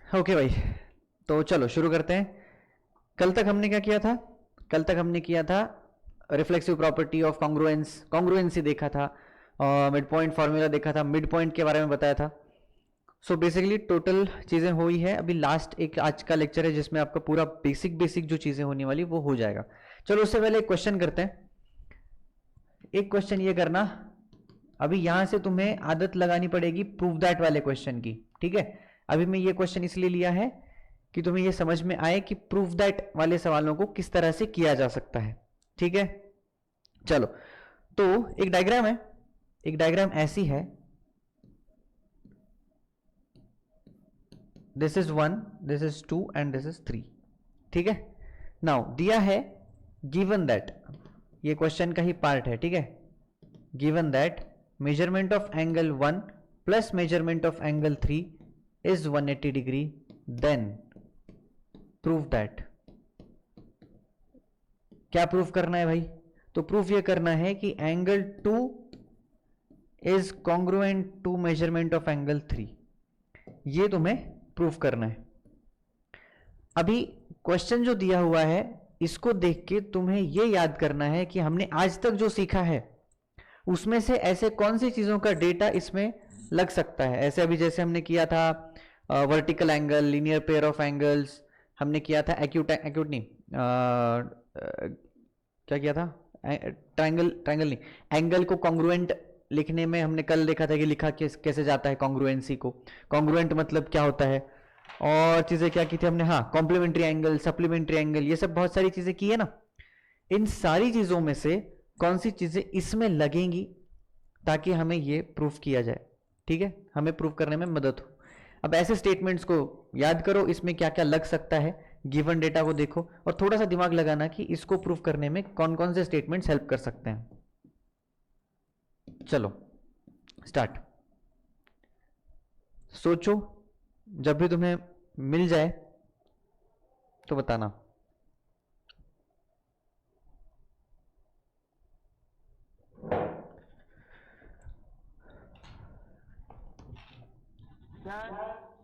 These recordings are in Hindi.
ओके भाई, तो चलो शुरू करते हैं। कल तक हमने क्या किया था? कल तक हमने किया था reflexive property of congruence, congruency देखा था, मिड पॉइंट फार्मूला देखा था, मिड पॉइंट के बारे में बताया था। सो बेसिकली टोटल चीज़ें हुई है। अभी लास्ट एक आज का लेक्चर है जिसमें आपका पूरा बेसिक बेसिक जो चीज़ें होने वाली वो हो जाएगा। चलो उससे पहले एक क्वेश्चन करते हैं। एक क्वेश्चन ये करना, अभी यहां से तुम्हें आदत लगानी पड़ेगी प्रूव दैट वाले क्वेश्चन की, ठीक है? अभी मैं ये क्वेश्चन इसलिए लिया है कि तुम्हें ये समझ में आए कि प्रूव दैट वाले सवालों को किस तरह से किया जा सकता है, ठीक है? चलो, तो एक डायग्राम है, एक डायग्राम ऐसी है, this is 1, this is 2 and this is 3, ठीक है? नाउ दिया है गिवन दैट, ये क्वेश्चन का ही पार्ट है, ठीक है? Given that measurement of angle 1 plus measurement of angle 3 is 180 degree, then prove that। क्या प्रूफ करना है भाई? तो प्रूफ ये करना है कि angle 2 is congruent to measurement of angle 3, ये तुम्हें प्रूफ करना है। अभी क्वेश्चन जो दिया हुआ है इसको देख के तुम्हें ये याद करना है कि हमने आज तक जो सीखा है उसमें से ऐसे कौन सी चीजों का डेटा इसमें लग सकता है। ऐसे अभी जैसे हमने किया था vertical angle, linear pair of angles, हमने किया था एक्यूट नहीं क्या किया था, ट्रायंगल नहीं, एंगल को कॉन्ग्रुएंट लिखने में हमने कल देखा था कि लिखा कैसे जाता है कॉन्ग्रुएंसी को, कॉन्ग्रुएंट मतलब क्या होता है, और चीजें क्या की थी हमने, हाँ कॉम्प्लीमेंट्री एंगल, सप्लीमेंट्री एंगल, ये सब बहुत सारी चीजें की है ना। इन सारी चीजों में से कौन सी चीजें इसमें लगेंगी ताकि हमें ये प्रूफ किया जाए, ठीक है? हमें प्रूफ करने में मदद हो। अब ऐसे स्टेटमेंट्स को याद करो, इसमें क्या क्या लग सकता है, गिवन डेटा को देखो और थोड़ा सा दिमाग लगाना कि इसको प्रूफ करने में कौन कौन से स्टेटमेंट्स हेल्प कर सकते हैं। चलो स्टार्ट। सोचो, जब भी तुम्हें मिल जाए तो बताना।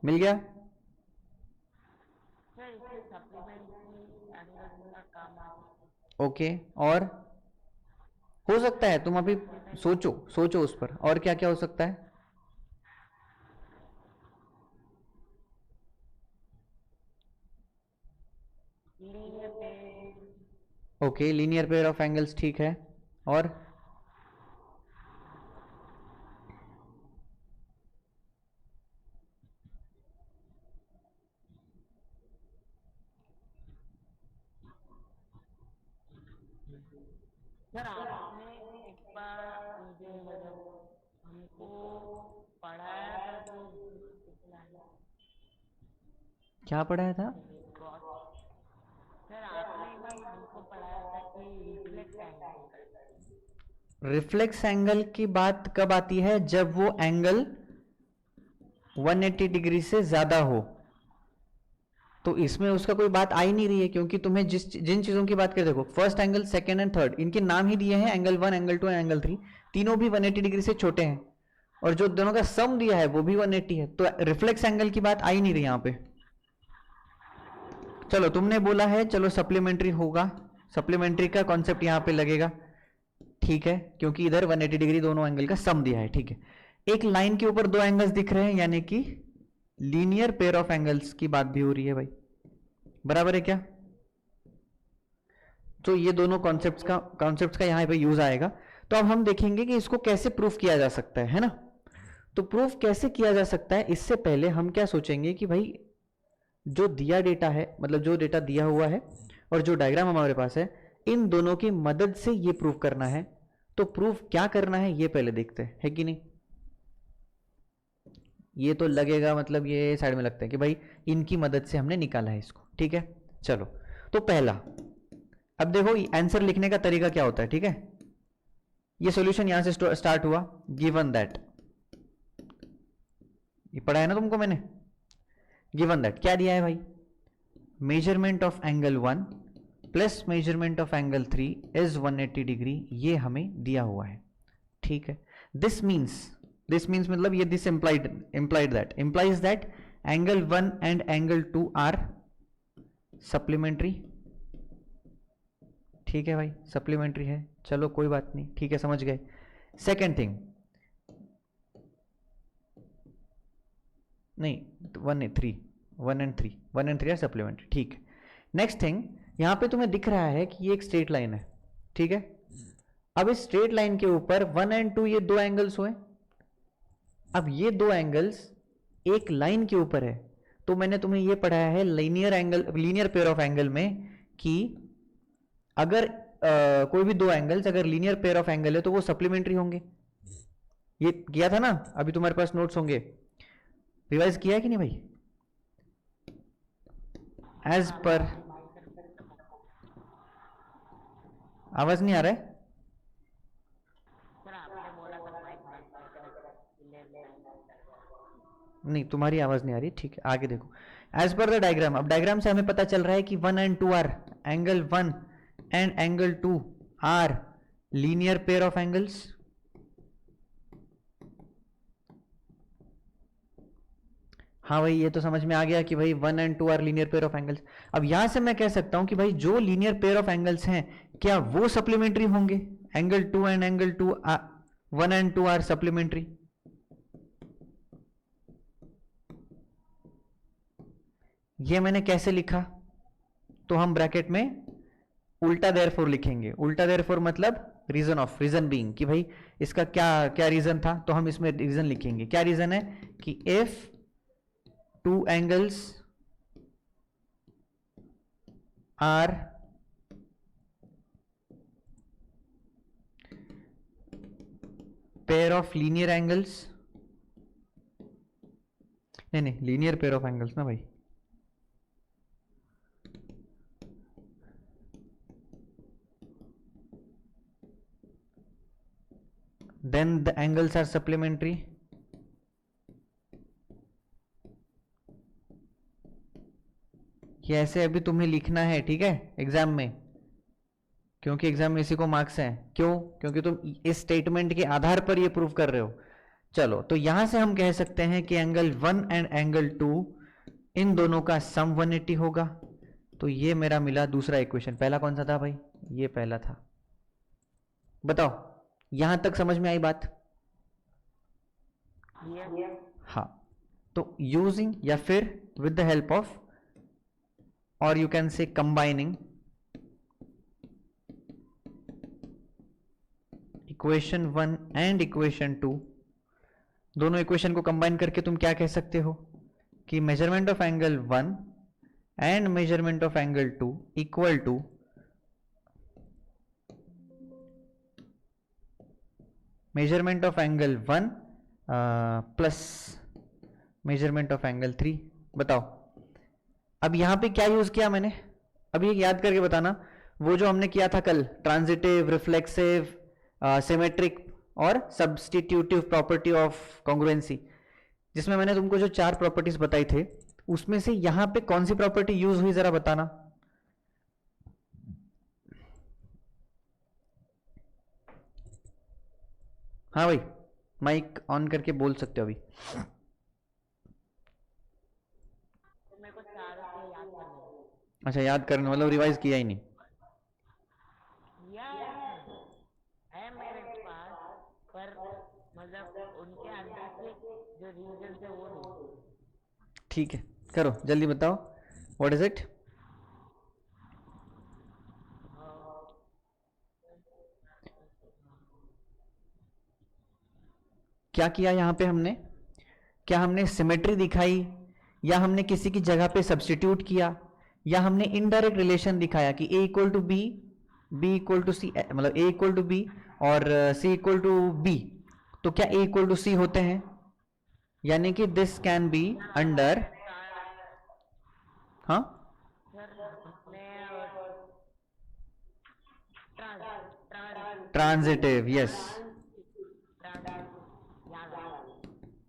मिल गया? ओके, और हो सकता है तुम अभी सोचो सोचो उस पर, और क्या क्या हो सकता है? Okay, linear pair of angles, ठीक है, और सर आपने एक बार मुझे मतलब हमको पढ़ाया था तो क्या पढ़ाया था? सर आपने एक बार हमको पढ़ाया था कि रिफ्लेक्स एंगल। रिफ्लेक्स एंगल की बात कब आती है? जब वो एंगल 180 डिग्री से ज्यादा हो। तो इसमें उसका कोई बात आ ही नहीं रही है, क्योंकि तुम्हें जिन चीजों की बात कर, देखो first angle, second and third, इनके नाम ही दिए हैं एंगल 1, एंगल 2 एंड एंगल 3, तीनों भी 180 डिग्री से छोटे हैं, और जो दोनों का सम दिया है वो भी 180 है, तो रिफ्लेक्स एंगल की बात आ ही नहीं रही यहां पे। चलो तुमने बोला है, चलो सप्लीमेंट्री होगा, सप्लीमेंट्री का कॉन्सेप्ट यहां पे लगेगा, ठीक है, क्योंकि इधर 180 डिग्री दोनों एंगल का सम दिया है, ठीक है। एक लाइन के ऊपर दो एंगल्स दिख रहे हैं, यानी कि लीनियर पेयर ऑफ एंगल्स की बात भी हो रही है भाई, बराबर है क्या? तो ये दोनों कॉन्सेप्ट्स का यहां पे यूज आएगा। तो अब हम देखेंगे कि इसको कैसे प्रूफ किया जा सकता है ना? तो प्रूफ कैसे किया जा सकता है, इससे पहले हम क्या सोचेंगे कि भाई जो दिया डेटा है, मतलब जो डेटा दिया हुआ है और जो डायग्राम हमारे पास है, इन दोनों की मदद से ये प्रूफ करना है। तो प्रूफ क्या करना है ये पहले देखते हैं, है कि नहीं? ये तो लगेगा, मतलब ये साइड में लगता है कि भाई इनकी मदद से हमने निकाला है इसको, ठीक है। चलो, तो पहला, अब देखो आंसर लिखने का तरीका क्या होता है, ठीक है? ये सॉल्यूशन यहां से स्टार्ट हुआ, गिवन दैट, ये पढ़ा है ना तुमको मैंने, गिवन दैट क्या दिया है भाई, measurement of angle 1 plus measurement of angle 3 is 180 degree, ये हमें दिया हुआ है, ठीक है। दिस मीन्स मतलब ये this implies that angle 1 and angle 2 are supplementary. ठीक है भाई, सप्लीमेंट्री है, चलो कोई बात नहीं, ठीक है, समझ गए। सेकेंड थिंग, नहीं 1 एंड 3 आर सप्लीमेंट्री, ठीक है। नेक्स्ट थिंग, यहां पे तुम्हें दिख रहा है कि ये एक स्ट्रेट लाइन है, ठीक है। अब इस स्ट्रेट लाइन के ऊपर 1 एंड 2 ये दो एंगल्स हुए। अब ये दो एंगल्स एक लाइन के ऊपर है, तो मैंने तुम्हें ये पढ़ाया है linear angle, linear pair of angle में कि अगर कोई भी दो एंगल्स अगर लीनियर पेयर ऑफ एंगल है तो वो सप्लीमेंट्री होंगे। ये किया था ना, अभी तुम्हारे पास नोट्स होंगे, रिवाइज किया है कि नहीं भाई? एज पर, आवाज नहीं आ रहा है? सर आपने बोला था माइक नहीं, तुम्हारी आवाज नहीं आ रही, ठीक है, आगे देखो। एज पर द डायग्राम, अब डायग्राम से हमें पता चल रहा है कि 1 and 2 are, angle 1 and angle 2 are linear pair of angles. हाँ भाई, ये तो समझ में आ गया कि भाई 1 and 2 are linear pair of angles. अब यहां से मैं कह सकता हूं कि भाई जो लीनियर पेयर ऑफ एंगल्स हैं क्या वो सप्लीमेंट्री होंगे? Angle 2 and angle 2 1 and 2 are supplementary. ये मैंने कैसे लिखा? तो हम ब्रैकेट में उल्टा देयरफॉर लिखेंगे। उल्टा देयरफॉर मतलब रीजन ऑफ, रीजन बीइंग कि भाई इसका क्या क्या रीजन था, तो हम इसमें रीजन लिखेंगे। क्या रीजन है कि if two angles are pair of linear angles, नहीं linear pair of angles ना भाई, then the angles are supplementary। ये ऐसे अभी तुम्हें लिखना है, ठीक है, एग्जाम में, क्योंकि एग्जाम में इसी को मार्क्स हैं। क्यों? क्योंकि तुम इस स्टेटमेंट के आधार पर ये प्रूव कर रहे हो। चलो, तो यहां से हम कह सकते हैं कि एंगल 1 एंड एंगल 2 इन दोनों का सम 180 होगा। तो ये मेरा मिला दूसरा इक्वेशन। पहला कौन सा था भाई? ये पहला था। बताओ, यहां तक समझ में आई बात? हाँ, तो यूजिंग या फिर with the help of, or you can say combining equation 1 and equation 2, दोनों इक्वेशन को कंबाइन करके तुम क्या कह सकते हो कि measurement of angle 1 and measurement of angle 2 equal to measurement of angle 1 plus measurement of angle 3। बताओ, अब यहां पे क्या यूज किया मैंने? अब ये याद करके बताना, वो जो हमने किया था कल, ट्रांजिटिव, रिफ्लेक्सिव, सिमेट्रिक और सब्स्टिट्यूटिव प्रॉपर्टी ऑफ कॉन्ग्रुएंसी, जिसमें मैंने तुमको जो 4 प्रॉपर्टीज बताई थे, उसमें से यहां पे कौन सी प्रॉपर्टी यूज हुई जरा बताना। हाँ भाई, माइक ऑन करके बोल सकते हो अभी। अच्छा, याद करने मतलब रिवाइज किया ही नहीं? है मेरे पास, पर मतलब उनके अंदर से जो रीजन थे वो नहीं। ठीक है, करो जल्दी बताओ, व्हाट इज इट? क्या किया यहां पे हमने? क्या हमने सिमेट्री दिखाई, या हमने किसी की जगह पे सब्स्टिट्यूट किया, या हमने इनडायरेक्ट रिलेशन दिखाया कि a equal to b, b equal to c, मतलब a इक्वल टू बी और c इक्वल टू b, तो क्या a इक्वल टू c होते हैं? यानी कि दिस कैन बी अंडर, हाँ, ट्रांजिटिव, यस।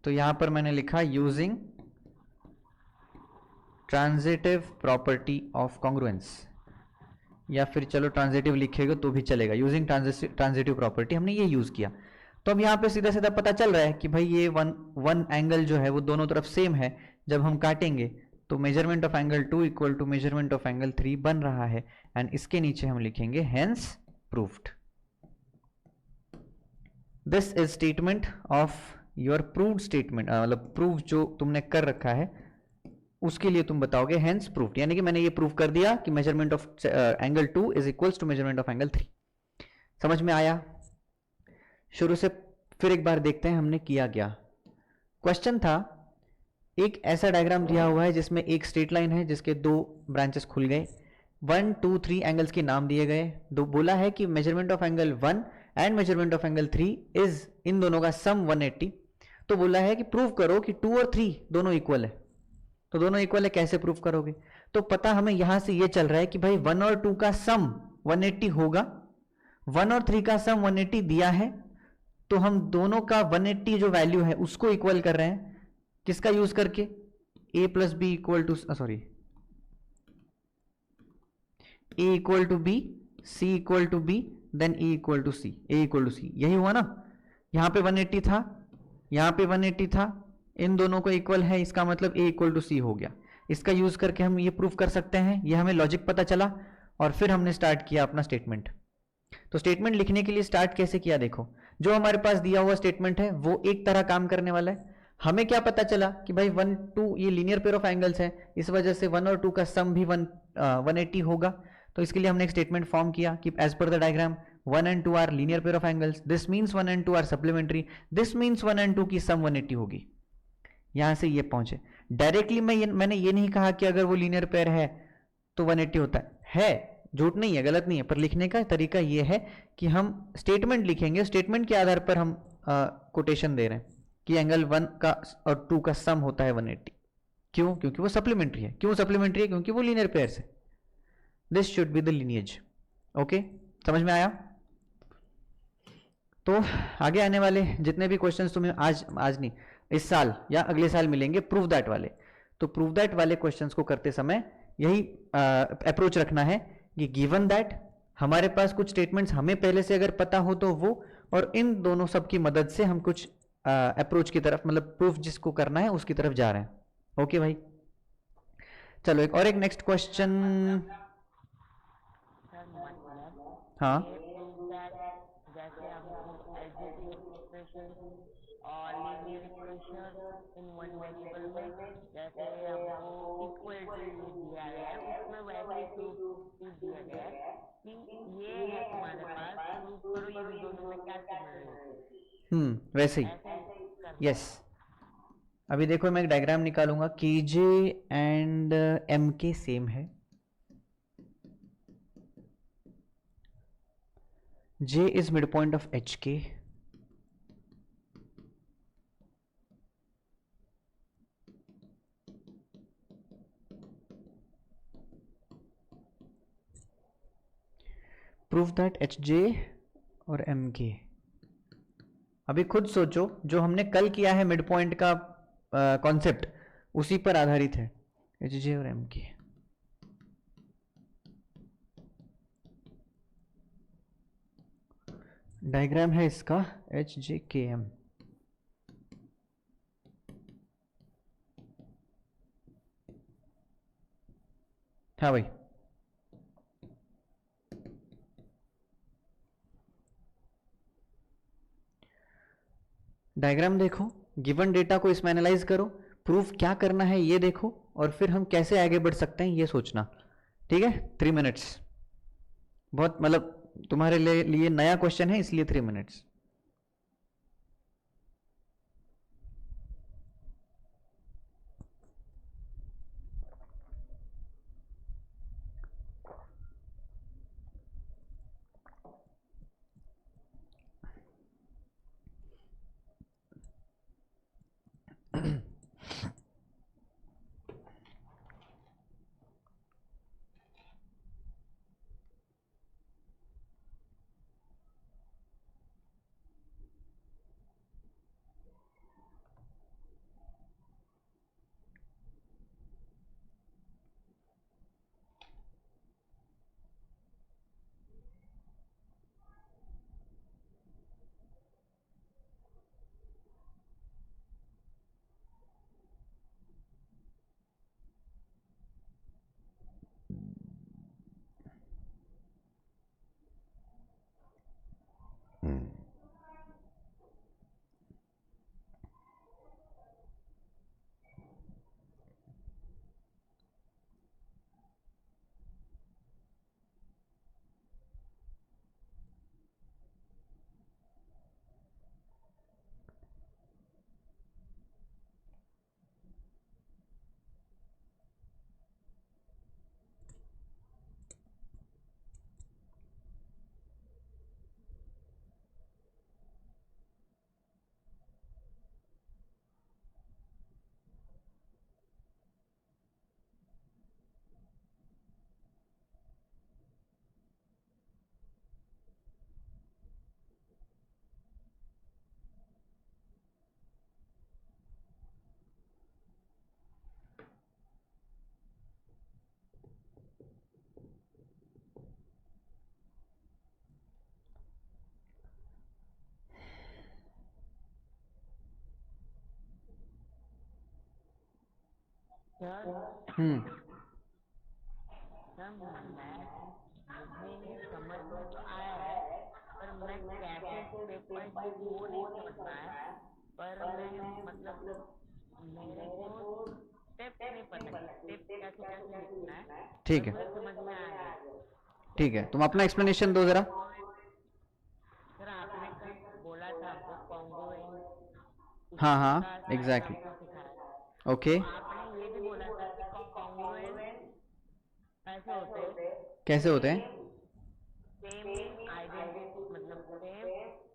तो यहां पर मैंने लिखा using transitive property of congruence, या फिर चलो ट्रांजिटिव लिखेगा तो भी चलेगा। यूजिंग ट्रांजिटिव प्रॉपर्टी हमने ये यूज किया। तो अब यहाँ पे सीधा सीधा पता चल रहा है कि भाई ये वन एंगल जो है वो दोनों तरफ सेम है, जब हम काटेंगे तो measurement of angle 2 equal to measurement of angle 3 बन रहा है, एंड इसके नीचे हम लिखेंगे hence proved. This is statement of your proved statement, मतलब प्रूव जो तुमने कर रखा है उसके लिए तुम बताओगे हेंस प्रूव्ड, यानी कि मैंने ये प्रूव कर दिया कि measurement of angle 2 is equals to measurement of angle 3। समझ में आया? शुरू से फिर एक बार देखते हैं हमने किया क्या। क्वेश्चन था, एक ऐसा डायग्राम दिया हुआ है जिसमें एक स्ट्रेट लाइन है जिसके दो ब्रांचेस खुल गए, 1 2 3 एंगल्स के नाम दिए गए, दो बोला है कि measurement of angle 1 and measurement of angle 3 is in दोनों का सम 180। तो बोला है कि प्रूव करो कि 2 और 3 दोनों इक्वल है। तो दोनों इक्वल है, कैसे प्रूव करोगे? तो पता हमें यहां से ये चल रहा है कि भाई 1 और 2 का सम 180 होगा, 1 और 3 का सम 180 दिया है, तो हम दोनों का 180 जो वैल्यू है उसको इक्वल कर रहे हैं, किसका यूज करके? a plus B equal to sorry a equal to B, c equal to B, then e equal to C, a equal to C. यही हुआ ना? यहां पे 180 था, यहां पे 180 था, इन दोनों को इक्वल है, इसका मतलब a इक्वल टू सी हो गया। इसका यूज करके हम ये प्रूफ कर सकते हैं, ये हमें लॉजिक पता चला, और फिर हमने स्टार्ट किया अपना स्टेटमेंट। तो स्टेटमेंट लिखने के लिए स्टार्ट कैसे किया देखो, जो हमारे पास दिया हुआ स्टेटमेंट है वो एक तरह काम करने वाला है। हमें क्या पता चला कि भाई 1 2 ये लीनियर पेयर ऑफ एंगल्स है, इस वजह से 1 और 2 का सम भी 180 होगा। तो इसके लिए हमने एक स्टेटमेंट फॉर्म किया कि as per the diagram 1 and 2 are linear pair of angles, this means 1 and 2 are supplementary, this means 1 and 2 की सम 180 होगी। यहां से ये पहुंचे डायरेक्टली। मैंने ये नहीं कहा कि अगर वो लीनियर पेयर है तो 180 होता है, झूठ नहीं है, गलत नहीं है, पर लिखने का तरीका ये है कि हम स्टेटमेंट लिखेंगे, स्टेटमेंट के आधार पर हम कोटेशन दे रहे हैं कि एंगल 1 का और 2 का सम होता है 180। क्यों? क्योंकि वो सप्लीमेंट्री है। क्यों सप्लीमेंट्री है? क्योंकि वो लीनियर पेयर से। This should be the lineage. Okay, समझ में आया? तो आगे आने वाले जितने भी क्वेश्चंस तुम्हें आज नहीं, इस साल या अगले साल मिलेंगे प्रूव दैट वाले, तो प्रूव दैट वाले क्वेश्चंस को करते समय यही अप्रोच रखना है कि गिवन दैट हमारे पास कुछ स्टेटमेंट्स हमें पहले से अगर पता हो तो वो, और इन दोनों सब की मदद से हम कुछ अप्रोच की तरफ, मतलब प्रूफ जिसको करना है उसकी तरफ जा रहे हैं। ओके भाई, चलो एक और एक नेक्स्ट क्वेश्चन। सर मतलब हाँ ये प्रूव दैट जैसे हमको एलजेब्रिक एक्सप्रेशन और linear equation in one variable में जैसे हमको इक्वल टू दिया गया है उसमें वैसे ही प्रूफ दिया गया है कि ये है तुम्हारे पास, प्रूफ करो इन दोनों में क्या सिमिलरिटी, वैसे ही, ऐसे ही करना यस। है। अभी देखो मैं एक डायग्राम निकालूंगा, के जे एंड एम के सेम है, J is midpoint of HK, prove that HJ और MK। अभी खुद सोचो, जो हमने कल किया है मिड पॉइंट का कॉन्सेप्ट उसी पर आधारित है, HJ और MK। डायग्राम है इसका HJKM। हाँ भाई, डायग्राम देखो, गिवन डेटा को इसमें एनालाइज करो, प्रूफ क्या करना है ये देखो, और फिर हम कैसे आगे बढ़ सकते हैं ये सोचना। ठीक है, 3 मिनट्स, बहुत मतलब तुम्हारे लिए नया क्वेश्चन है इसलिए 3 मिनट्स। सर हम्म सर मुझे ये समझ में तो आया है, पर मैं कैसे स्टेप बाय स्टेप वो नहीं समझ में आया। पर मैं मतलब मेरे को स्टेप्स नहीं पता कि स्टेप कैसे कैसे लिखना है। पर ठीक है, मुझे समझ में आ गया। ठीक है, तुम अपना आपने एक्सप्लेनेशन दो जरा। कॉन्ग्रुएंट सर आपने कल बोला था हमको कॉन्ग्रुएंट, हाँ हाँ, उसका साइन एग्जैक्टली। हमको सिखाया था। तो ओके, आपने ये भी बोला था कि कॉन्ग्रुएंट ऐसे होते हैं, कैसे होते सेम हैं? सेम आइडेंटिटी मतलब सेम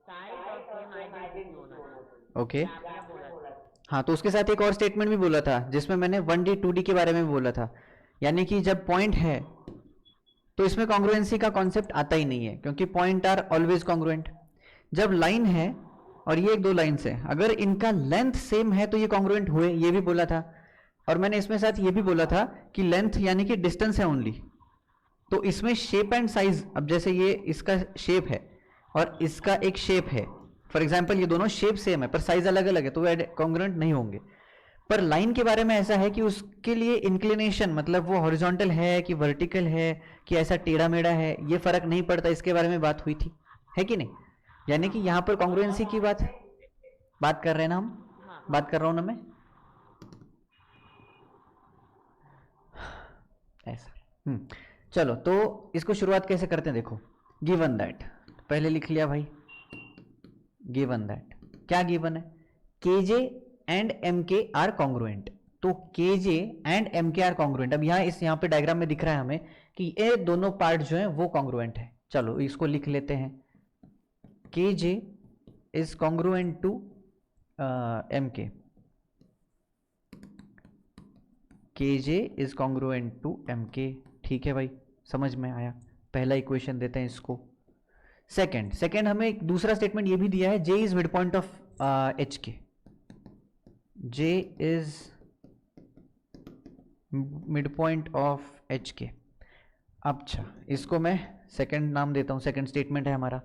साइज और सेम आइडेंटिटी होना चाहिए। ओके, ये आपने बोला था। हाँ, तो उसके साथ एक और स्टेटमेंट भी बोला था जिसमें मैंने 1D 2D के बारे में भी बोला था, यानी कि जब पॉइंट है तो इसमें कॉन्ग्रुएंसी का कॉन्सेप्ट आता ही नहीं है, क्योंकि पॉइंट आर ऑलवेज कॉन्ग्रुएंट। जब लाइन है और ये एक दो लाइन्स है, अगर इनका लेंथ सेम है तो ये कॉन्ग्रुएंट हुए, ये भी बोला था। और मैंने इसमें साथ ये भी बोला था कि लेंथ यानी कि डिस्टेंस है ओनली, तो इसमें शेप एंड साइज, अब जैसे ये इसका शेप है और इसका एक शेप है, फॉर एग्जाम्पल ये दोनों शेप सेम है पर साइज अलग अलग है, तो वो कॉन्ग्रुएंट नहीं होंगे। पर लाइन के बारे में ऐसा है कि उसके लिए इंक्लिनेशन, मतलब वो हॉरिजॉन्टल है कि वर्टिकल है कि ऐसा टेढ़ा मेढ़ा है, ये फर्क नहीं पड़ता, इसके बारे में बात हुई थी, है कि नहीं? यानी कि हाँ यहां पर और कॉन्ग्रुएंसी की बात आपने बात कर रहे हैं ना हम, हाँ बात कर रहा हूं ना मैं, ऐसा। चलो, तो इसको शुरुआत कैसे करते हैं देखो। गिवन दैट, पहले लिख लिया भाई, गिवन दैट क्या गिवन है? केजे एंड एम के आर कॉन्ग्रुएंट। तो केजे एंड एम के आर कॉन्ग्रुएंट। अब यहाँ पे डायग्राम में दिख रहा है हमें कि ये दोनों पार्ट जो हैं वो कॉन्ग्रुएंट है। चलो इसको लिख लेते हैं, KJ is congruent to M K, KJ is congruent to M K. ठीक है भाई, समझ में आया। पहला इक्वेशन देते हैं इसको। सेकंड हमें एक दूसरा स्टेटमेंट ये भी दिया है, J is mid point of H K, J is mid point of H K. अच्छा, इसको मैं सेकंड नाम देता हूं, सेकंड स्टेटमेंट है हमारा।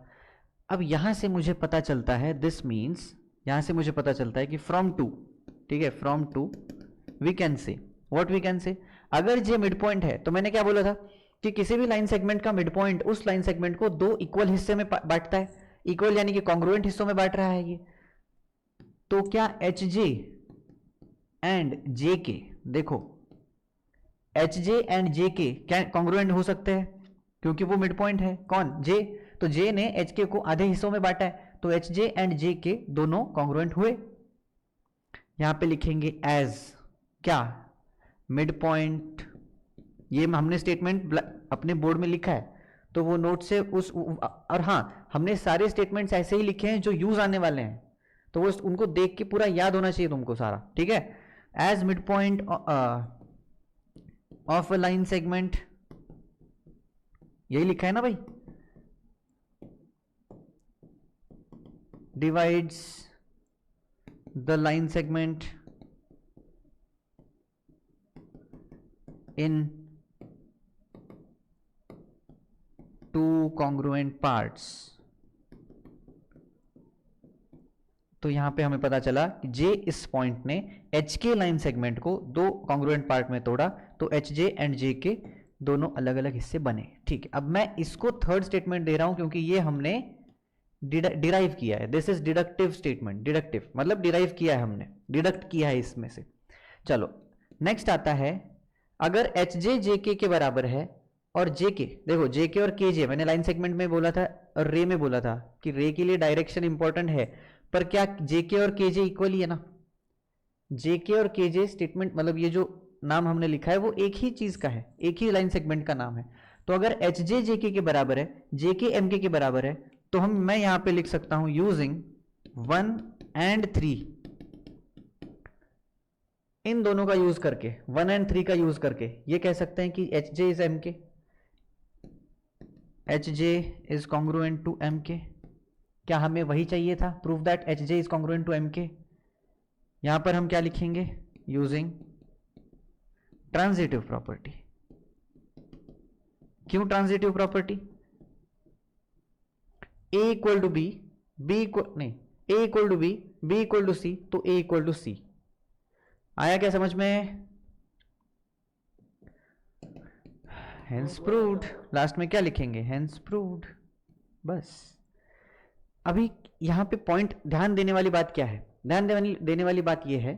अब यहां से मुझे पता चलता है, दिस मीन्स यहां से मुझे पता चलता है कि फ्रॉम टू, ठीक है, from two we can say what we can say, अगर जे मिड पॉइंट है तो मैंने क्या बोला था कि किसी भी लाइन सेगमेंट का मिड पॉइंट उस लाइन सेगमेंट को दो इक्वल हिस्से में बांटता है, इक्वल यानी कि कॉन्ग्रुएंट हिस्सों में बांट रहा है ये। तो क्या एच जे एंड जे के, देखो एच जे एंड जे के क्या कॉन्ग्रुएंट हो सकते हैं? क्योंकि वो मिड पॉइंट है, कौन? जे। तो जे ने एच के को आधे हिस्सों में बांटा है, तो एच जे एंड जे के दोनों कॉन्ग्रुएंट हुए। यहां पे लिखेंगे एज क्या? Mid point. ये हमने स्टेटमेंट अपने बोर्ड में लिखा है, तो वो नोट से उस, और हाँ, हमने सारे स्टेटमेंट्स ऐसे ही लिखे हैं जो यूज आने वाले हैं, तो वो उनको देख के पूरा याद होना चाहिए तुमको सारा, ठीक है। As mid point of a line segment, यही लिखा है ना भाई, divides the line segment in two congruent parts. तो यहां पे हमें पता चला कि जे इस पॉइंट ने एच के लाइन सेगमेंट को दो कॉन्ग्रुएंट पार्ट में तोड़ा, तो एच जे एंड जे के दोनों अलग अलग हिस्से बने। ठीक है, अब मैं इसको थर्ड स्टेटमेंट दे रहा हूं क्योंकि ये हमने डिराइव किया है, this is deductive statement. Deductive मतलब डिराइव किया है हमने, डिडक्ट किया है इसमें से। चलो नेक्स्ट आता है, अगर एच जे जे के बराबर है और जे के, देखो जे के और के जे मैंने लाइन सेगमेंट में बोला था और रे में बोला था कि रे के लिए डायरेक्शन इंपॉर्टेंट है, पर क्या जे के और के जे इक्वल ही है ना? जे के और के जे स्टेटमेंट मतलब ये जो नाम हमने लिखा है वो एक ही चीज का है, एक ही लाइन सेगमेंट का नाम है। तो अगर एच जे जे के बराबर है, जे के एम के बराबर है, तो मैं यहां पे लिख सकता हूं यूजिंग 1 एंड 3, इन दोनों का यूज करके, 1 एंड 3 का यूज करके ये कह सकते हैं कि H J is M K, H J is congruent to M K. क्या हमें वही चाहिए था? Prove that H J is congruent to M K. यहां पर हम क्या लिखेंगे? Using transitive property. क्यों transitive property? A equal to B, B equal नहीं, A equal to B equal to C, तो ए इक्वल टू सी। आया क्या समझ में? हेंस प्रूव्ड, लास्ट में क्या लिखेंगे, हेंस प्रूव्ड, बस। अभी यहाँ पे पॉइंट ध्यान देने वाली बात क्या है, ध्यान देने वाली बात यह है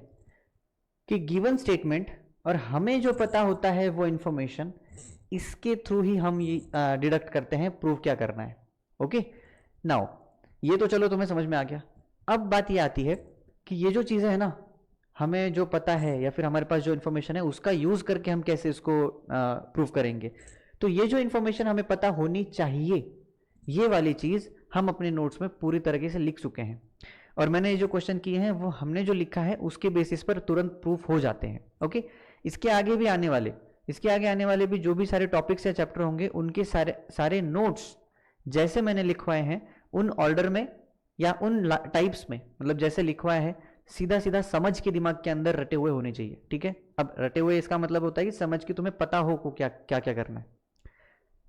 कि गिवन स्टेटमेंट और हमें जो पता होता है वो इंफॉर्मेशन, इसके थ्रू ही हम ये डिडक्ट करते हैं प्रूव क्या करना है। ओके, नाउ ये तो चलो तुम्हें समझ में आ गया। अब बात ये आती है कि ये जो चीज़ें है ना, हमें जो पता है या फिर हमारे पास जो इन्फॉर्मेशन है उसका यूज करके हम कैसे इसको प्रूव करेंगे। तो ये जो इन्फॉर्मेशन हमें पता होनी चाहिए, ये वाली चीज हम अपने नोट्स में पूरी तरीके से लिख चुके हैं, और मैंने ये जो क्वेश्चन किए हैं वो हमने जो लिखा है उसके बेसिस पर तुरंत प्रूफ हो जाते हैं। ओके, इसके आगे भी आने वाले, इसके आगे आने वाले भी जो भी सारे टॉपिक्स या चैप्टर होंगे उनके सारे सारे नोट्स जैसे मैंने लिखवाए हैं उन ऑर्डर में या उन टाइप्स में, मतलब जैसे लिखवाए हैं सीधा सीधा समझ के दिमाग के अंदर रटे हुए होने चाहिए। ठीक है, अब रटे हुए इसका मतलब होता है कि समझ के तुम्हें पता हो को क्या क्या क्या करना है।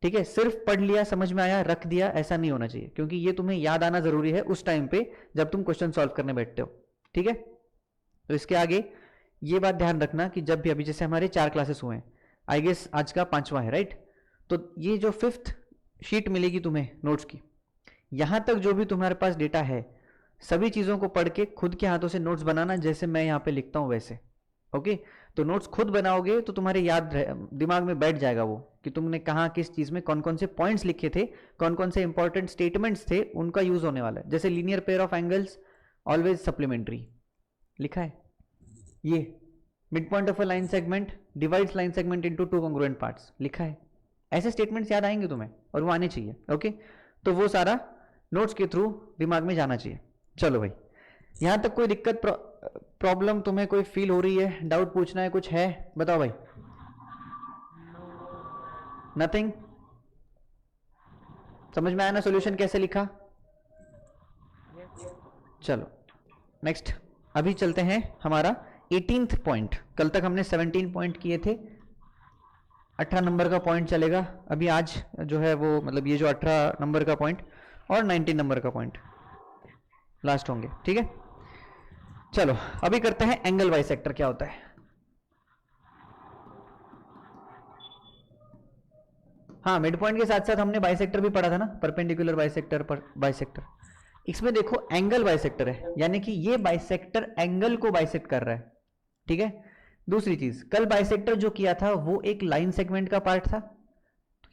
ठीक है, सिर्फ पढ़ लिया, समझ में आया, रख दिया, ऐसा नहीं होना चाहिए, क्योंकि ये तुम्हें याद आना जरूरी है उस टाइम पे जब तुम क्वेश्चन सॉल्व करने बैठते हो। ठीक है, तो इसके आगे ये बात ध्यान रखना कि जब भी, अभी जैसे हमारे 4 क्लासेस हुए हैं, आई गेस आज का 5वां है, राइट। तो ये जो 5th शीट मिलेगी तुम्हें नोट्स की, यहां तक जो भी तुम्हारे पास डेटा है सभी चीजों को पढ़ के खुद के हाथों से नोट्स बनाना, जैसे मैं यहाँ पे लिखता हूँ वैसे। ओके, तो नोट्स खुद बनाओगे तो तुम्हारे याद दिमाग में बैठ जाएगा वो कि तुमने कहाँ किस चीज में कौन कौन से पॉइंट्स लिखे थे, कौन कौन से इंपॉर्टेंट स्टेटमेंट्स थे, उनका यूज होने वाला है। जैसे linear pair of angles always supplementary लिखा है, ये mid point of a line segment divides line segment into 2 congruent parts लिखा है। ऐसे स्टेटमेंट्स याद आएंगे तुम्हें और वो आने चाहिए। ओके, तो वो सारा नोट्स के थ्रू दिमाग में जाना चाहिए। चलो भाई, यहां तक कोई दिक्कत प्रॉब्लम तुम्हें कोई फील हो रही है, डाउट पूछना है, कुछ है बताओ भाई। नथिंग, समझ में आया ना सॉल्यूशन कैसे लिखा। चलो नेक्स्ट, अभी चलते हैं हमारा 18th पॉइंट। कल तक हमने 17 पॉइंट किए थे, 18 नंबर का पॉइंट चलेगा अभी आज जो है वो, मतलब ये जो 18 नंबर का पॉइंट और 19 नंबर का पॉइंट लास्ट होंगे। ठीक है, चलो अभी करते हैं एंगल बाइसेक्टर क्या होता है। हाँ, मिड पॉइंट के साथ साथ हमने बाइसेक्टर भी पढ़ा था ना, परपेंडिकुलर बाइसेक्टर, पर बाइसेक्टर। इसमें देखो एंगल बाइसेक्टर है, यानी कि ये बाइसेक्टर एंगल को बाइसेक्ट कर रहा है। ठीक है, दूसरी चीज, कल बाइसेक्टर जो किया था वो एक लाइन सेगमेंट का पार्ट था,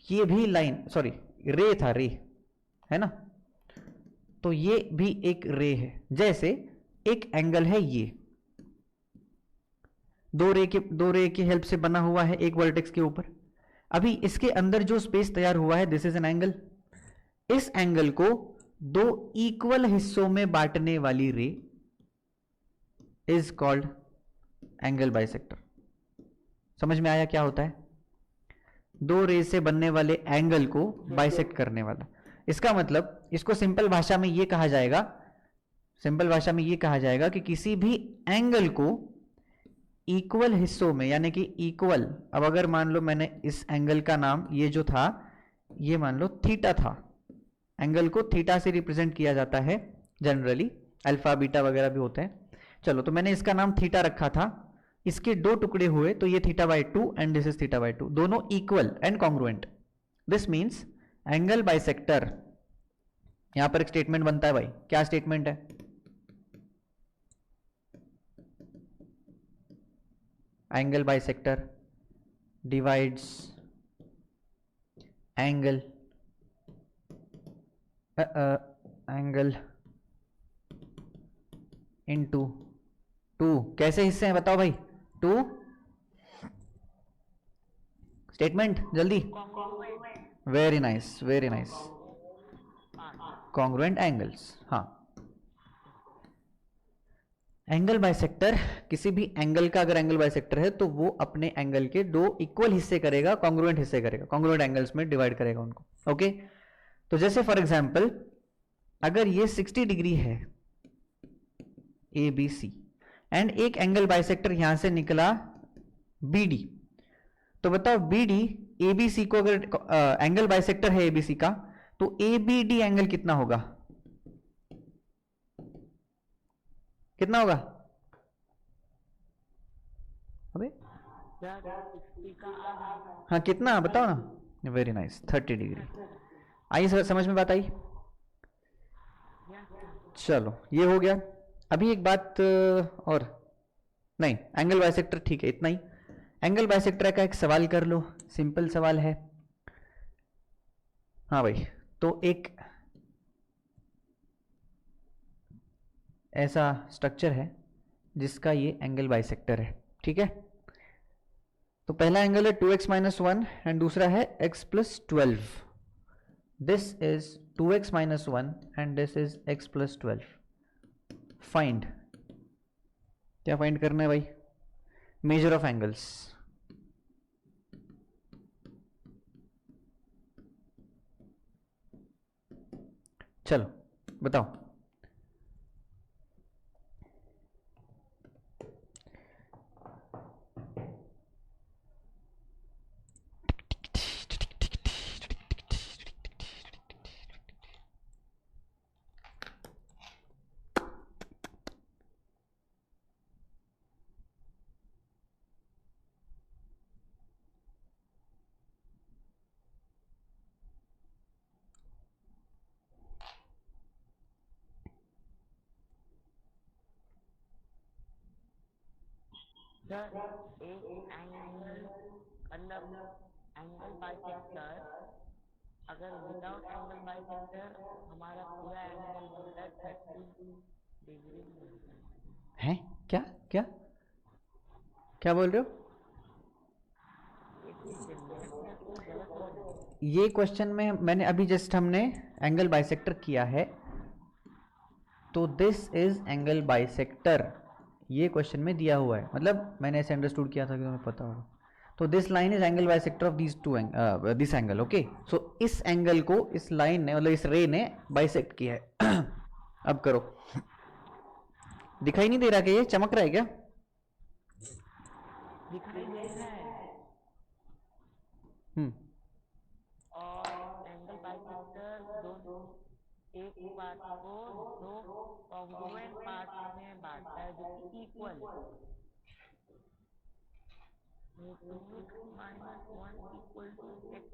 ये भी लाइन, सॉरी रे था, रे है ना, तो ये भी एक रे है। जैसे एक एंगल है, ये दो रे की हेल्प से बना हुआ है एक वर्टेक्स के ऊपर। अभी इसके अंदर जो स्पेस तैयार हुआ है, दिस इज एन एंगल। इस एंगल को 2 इक्वल हिस्सों में बांटने वाली रे इज कॉल्ड एंगल बाइसेक्टर। समझ में आया क्या होता है, 2 रे से बनने वाले एंगल को बाइसेक्ट करने वाला। इसका मतलब इसको सिंपल भाषा में ये कहा जाएगा, सिंपल भाषा में ये कहा जाएगा कि किसी भी एंगल को इक्वल हिस्सों में, यानी कि इक्वल, अब अगर मान लो मैंने इस एंगल का नाम, ये जो था ये मान लो थीटा था, एंगल को थीटा से रिप्रेजेंट किया जाता है जनरली, अल्फा बीटा वगैरह भी होते हैं। चलो, तो मैंने इसका नाम थीटा रखा था, इसके 2 टुकड़े हुए तो ये theta by 2 and this is theta by 2, दोनों equal and congruent. This means angle bisector. यहां पर एक स्टेटमेंट बनता है भाई, क्या स्टेटमेंट है, angle bisector divides angle angle into 2, कैसे हिस्से हैं बताओ भाई, 2 स्टेटमेंट जल्दी, very nice very nice, congruent angles. हाँ, एंगल बाइसेक्टर किसी भी एंगल का अगर एंगल बाइसेक्टर है तो वो अपने एंगल के 2 इक्वल हिस्से करेगा, कॉन्ग्रुएंट हिस्से करेगा, कॉन्ग्रुएंट एंगल्स में डिवाइड करेगा उनको। ओके, तो जैसे फॉर एग्जांपल अगर ये 60 डिग्री है ए बी सी एंड एक एंगल बाइसेक्टर यहां से निकला बी डी, तो बताओ B D A B C को अगर एंगल बाइसेक्टर है ए बी सी का, तो ए बी डी एंगल कितना होगा, कितना होगा, अबे सर 60 का आधा। हाँ कितना बताओ ना। Very nice, 30 degree. आई सर, समझ में बात आई? Yes sir. चलो ये हो गया। अभी एक बात और, नहीं एंगल बाइसेक्टर ठीक है, इतना ही। एंगल बाइसेक्टर का एक सवाल कर लो, सिंपल सवाल है। हाँ भाई, तो एक ऐसा स्ट्रक्चर है जिसका ये एंगल बाइसेक्टर है, ठीक है। तो पहला एंगल है 2x माइनस 1 एंड दूसरा है x plus 12। This is 2x minus 1 and this is x plus 12। Find, क्या फाइंड करना है भाई? Measure of angles. चलो बताओ। सर एक एंगल मतलब एंगल बाइसेक्टर, अगर विदाउट एंगल बाइसेक्टर हमारा पूरा एंगल बनता है 30 डिग्री बनता है। हैं? क्या क्या क्या बोल रहे हो? ये क्वेश्चन में सर कोई गलत लिखा है। ये क्वेश्चन में मैंने अभी जस्ट हमने एंगल बाइसेक्टर किया है, तो दिस इज एंगल बाइसेक्टर, ये क्वेश्चन में दिया हुआ है। मतलब मैंने ऐसे अंडरस्टूड किया था कि तुम्हें पता होगा। तो this line is angle bisector of this to this angle, okay. So इस एंगल को इस लाइन ने, मतलब इस रे ने बाइसेक्ट किया है। अब करो। दिखाई नहीं दे रहा कि ये चमक रहा है क्या? दिखाई दे रहा है। हम्म। और एंगल बाइसेक्टर दो एक पार्ट को दो कॉन्ग्रुएंट पार्ट में बांटता है जो कि इक्वल है। 2x minus 1 equal to x।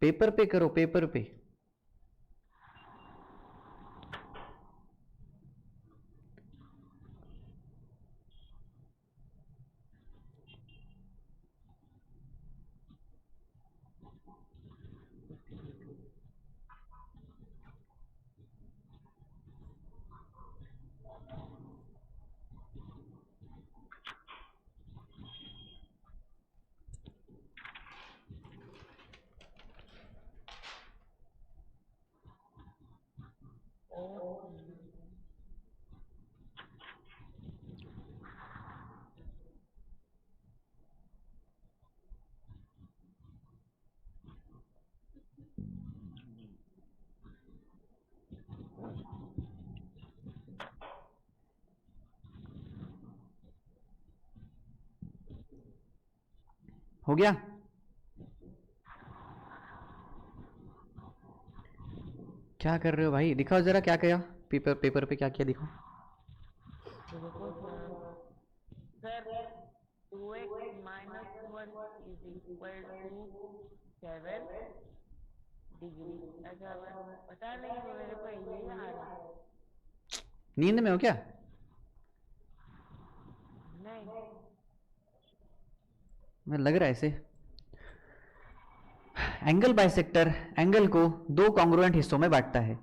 Paper पे करो, पेपर पे। हो गया? क्या कर रहे हो भाई? दिखाओ जरा क्या किया, पेपर पेपर पे क्या किया दिखाओ। देखो sir, sir 2x minus 1 is equal to 7 degree. ऐसा पता नहीं, मेरे को यही आ रहा है। नींद में हो क्या? नहीं। मैं लग रहा है ऐसे। एंगल बाइसेक्टर एंगल को दो कॉन्ग्रुएंट हिस्सों में बांटता है।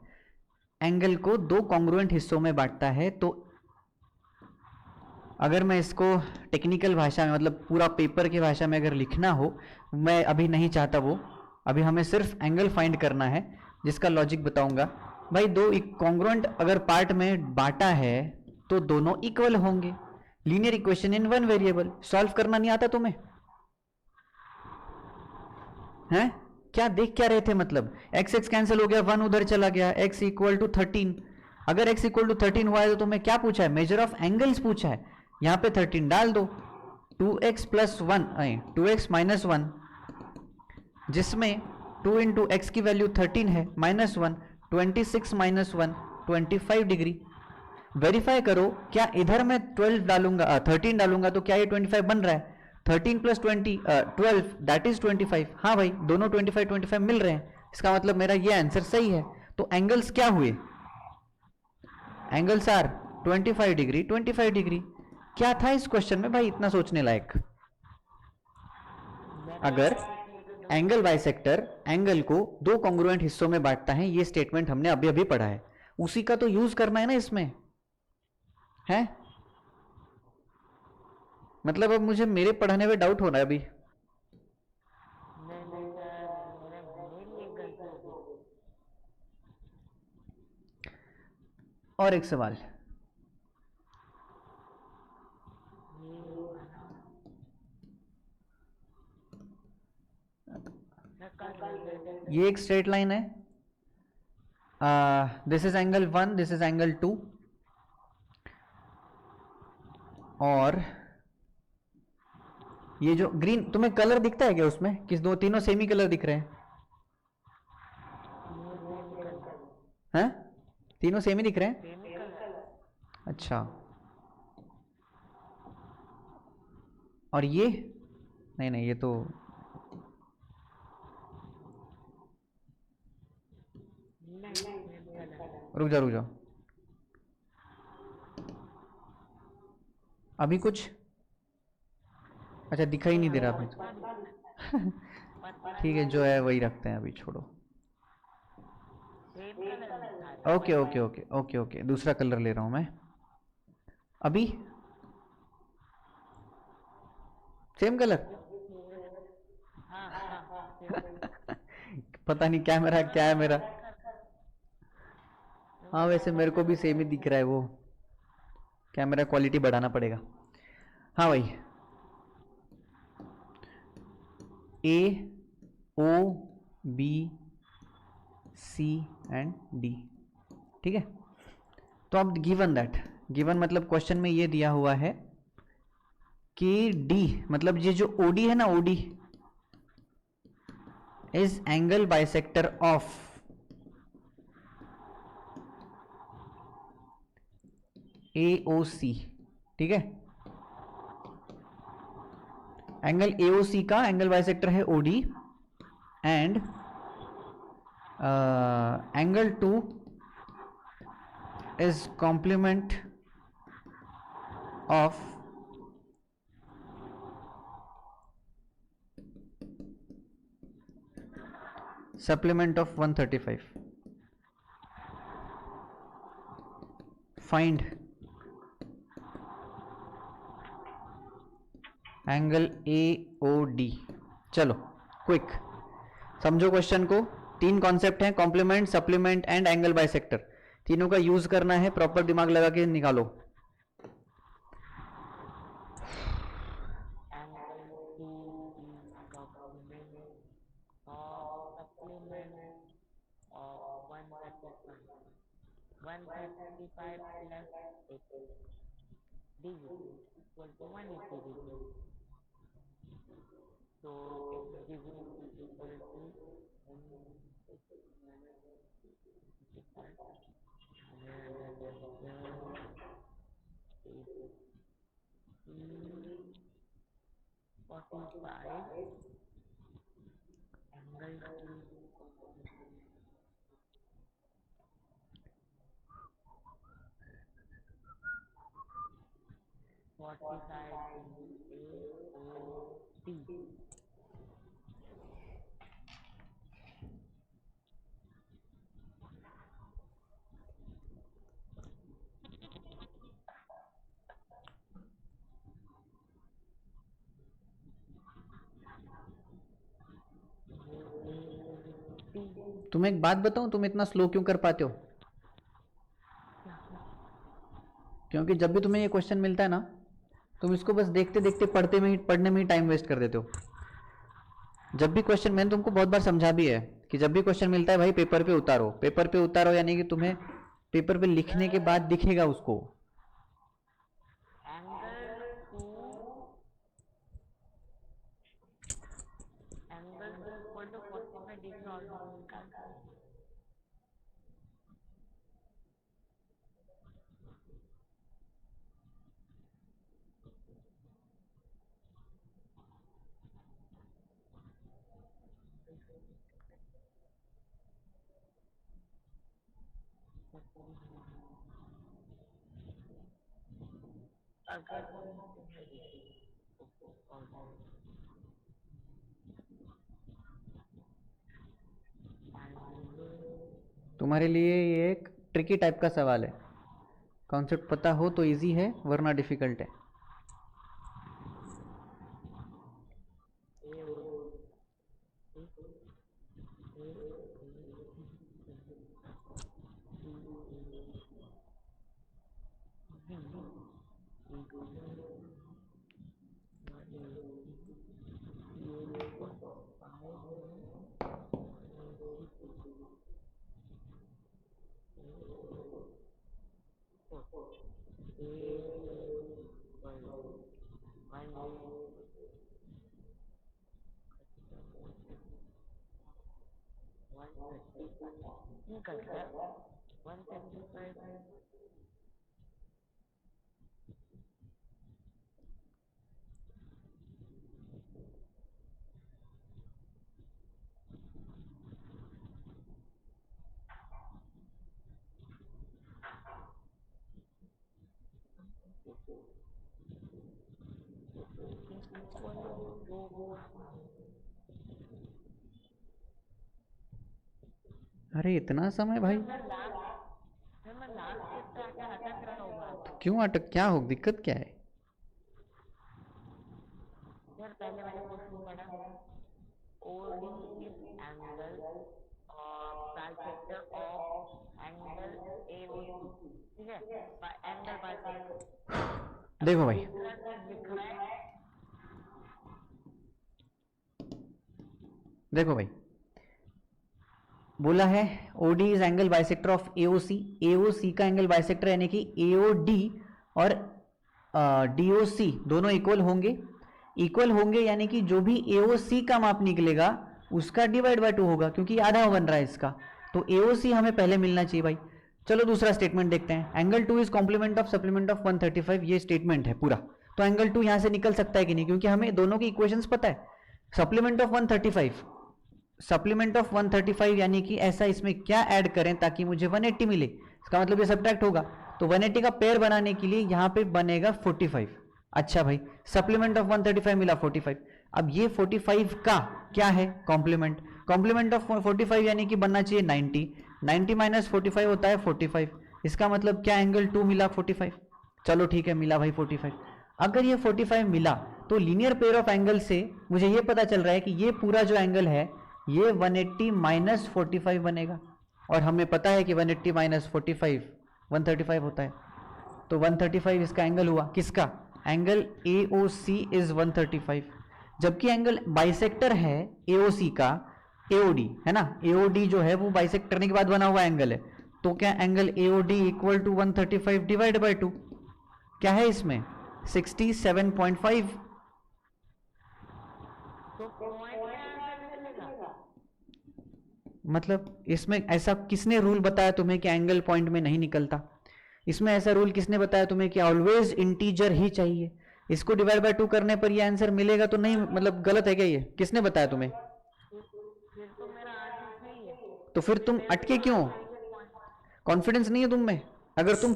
एंगल को दो कॉन्ग्रुएंट हिस्सों में बांटता है, तो अगर मैं इसको टेक्निकल भाषा में, मतलब पूरा पेपर की भाषा में अगर लिखना हो, मैं अभी नहीं चाहता वो, अभी हमें सिर्फ एंगल फाइंड करना है, जिसका लॉजिक बताऊंगा। भाई दो कॉन्ग्रुएंट अगर पार्ट में बांटा है तो दोनों इक्वल होंगे। Linear equation in one variable. Solve करना नहीं आता तुम्हें? हैं? क्या देख क्या रहे थे? मतलब एक्स एक्स कैंसिल हो गया, वन उधर चला गया, एक्स इक्वल टू 13। अगर एक्स इक्वल टू 13 हुआ है तो तुम्हें क्या पूछा है? मेजर ऑफ एंगल्स पूछा है। यहां पे 13 डाल दो। 2x प्लस 1, 2x माइनस 1, जिसमें 2 इंटू एक्स की वैल्यू 13 है, माइनस 1, 26 माइनस 1 25 डिग्री। वेरीफाई करो क्या इधर मैं 12 डालूंगा 13 डालूंगा तो क्या ये 25 बन रहा है। 13 प्लस 20 12 दैट इज 25। हाँ भाई दोनों 25 25 मिल रहे हैं, इसका मतलब मेरा ये आंसर सही है। तो एंगल्स क्या हुए, एंगल्स आर 25 डिग्री 25 डिग्री। क्या था इस क्वेश्चन में भाई इतना सोचने लायक। अगर एंगल बाइसेक्टर एंगल को दो कॉन्ग्रुएंट हिस्सों में बांटता है, ये स्टेटमेंट हमने अभी अभी पढ़ा है, उसी का तो यूज करना है ना इसमें, है। मतलब अब मुझे मेरे पढ़ाने में डाउट हो रहा है अभी। नहीं नहीं सर, मेरी एक गलती हो गई। और एक सवाल, ये वाला मैं कर दूंगा। ये एक स्ट्रेट लाइन है, this is angle 1 this is angle 2 और ये जो ग्रीन तुम्हें कलर दिखता है क्या उसमें, किस दो तीनों सेमी कलर दिख रहे हैं, तीनों सेम कलर। हैं तीनों सेमी दिख रहे हैं। Same colour. अच्छा और ये नहीं नहीं ये तो नहीं सेम कलर। रुक जाओ रुक जाओ, अभी कुछ अच्छा दिखाई नहीं दे रहा अभी पतला दिखता है। पतला ठीक है जो है वही रखते हैं अभी, छोड़ो। सेम कलर दिखा रहा okay okay okay okay okay दूसरा कलर ले रहा हूं मैं अभी, सेम कलर। अभी थोड़ा। हाँ हाँ सेम। पता नहीं कैमरा क्या है मेरा। चेक कर। हाँ वैसे मेरे को भी सेम ही दिख रहा है वो, कैमरा क्वालिटी बढ़ाना पड़ेगा। हाँ भाई A O B C and D, ठीक है। तो अब गिवन दैट, गिवन मतलब क्वेश्चन में ये दिया हुआ है कि डी मतलब ये जो ओडी है ना, OD is angle bisector of AOC, ठीक है। एंगल AOC का एंगल बाइसेक्टर है OD and angle 2 is complement of supplement of 135. Find angle AOD। चलो क्विक समझो क्वेश्चन को, तीन कॉन्सेप्ट हैं, complement supplement and angle bisector, तीनों का यूज करना है, प्रॉपर दिमाग लगा के निकालो। Angle 2 is complement of supplement of 135. 135 plus 80 degree equal to 180 degree. So its degree is equal to 185. Is 45 angle 2 45 AOD. तुम एक बात बताऊं, तुम इतना स्लो क्यों कर पाते हो, क्योंकि जब भी तुम्हें ये क्वेश्चन मिलता है ना, तुम इसको बस देखते देखते पढ़ने में ही टाइम वेस्ट कर देते हो। जब भी क्वेश्चन, मैंने तुमको बहुत बार समझा भी है कि जब भी क्वेश्चन मिलता है भाई पेपर पे उतारो, पेपर पे उतारो यानी कि तुम्हें पेपर पे लिखने के बाद दिखेगा उसको। Angle 2 equal to 45 degree almost निकाल। अगर तुम्हारे लिए ये एक ट्रिकी टाइप का सवाल है, कॉन्सेप्ट पता हो तो इजी है वरना डिफिकल्ट है। निकल गया 135। अरे इतना समय भाई, मैं लास्ट स्टेप पे आके अटक रहा हूँ बार बार। क्यों अटक, क्या हो, दिक्कत क्या है? यार पहले मैंने क्वेश्चन पढ़ा, OD is angle bisector of angle AOC, ठीक है, एंगल बाइसेक्टर। देखो अभी भाई, दूसरा चीज लिखा है, देखो भाई, बोला है OD is angle bisector of AOC, AOC का एंगल बाइसेक्टर यानी कि AOD और DOC दोनों इक्वल होंगे, इक्वल होंगे यानी कि जो भी AOC का माप निकलेगा उसका डिवाइड बाय 2 होगा, क्योंकि आधा बन रहा है इसका, तो AOC हमें पहले मिलना चाहिए भाई। चलो दूसरा स्टेटमेंट देखते हैं, angle 2 is complement of supplement of 135, ये स्टेटमेंट है पूरा। तो एंगल 2 यहां से निकल सकता है कि नहीं, क्योंकि हमें दोनों की इक्वेशंस पता है। सप्लीमेंट ऑफ 135, सप्लीमेंट ऑफ 135 यानी कि ऐसा इसमें क्या ऐड करें ताकि मुझे 180 मिले, इसका मतलब ये सब्ट्रैक्ट होगा, तो 180 का पेयर बनाने के लिए यहां पे बनेगा 45। अच्छा भाई, सप्लीमेंट ऑफ 135 मिला 45, अब ये 45 का क्या है, कॉम्प्लीमेंट, कॉम्प्लीमेंट ऑफ 45 यानी कि बनना चाहिए 90, 90 माइनस 45 होता है 45, इसका मतलब क्या, एंगल 2 मिला 45। चलो ठीक है, मिला भाई 45। अगर ये 45 मिला तो लीनियर पेयर ऑफ एंगल से मुझे ये पता चल रहा है कि ये पूरा जो एंगल है ये 180 माइनस 45 बनेगा, और हमें पता है कि 180 माइनस 45 135 होता है, तो 135 इसका एंगल हुआ, किसका, एंगल AOC इज 135, जबकि एंगल बाइसेक्टर है AOC का AOD है ना, AOD जो है वो बाइसेक्ट करने के बाद बना हुआ एंगल है, तो क्या angle AOD equal to 135 divide by 2, क्या है इसमें 67.5। तो पॉइंट में आंसर निकलेगा। मतलब इसमें ऐसा किसने रूल बताया तुम्हें कि एंगल पॉइंट में नहीं निकलता, इसमें ऐसा रूल किसने बताया तुम्हें कि ऑलवेज इंटीजर ही चाहिए, इसको डिवाइड बाय 2 करने पर ये आंसर मिलेगा तो नहीं, मतलब गलत है क्या, ये किसने बताया तुम्हें? फिर तो मेरा आंसर सही है। तो फिर तुम मेरे अटके को क्यों, लगा ये पॉइंट, कॉन्फिडेंस नहीं है तुम में? अगर तुम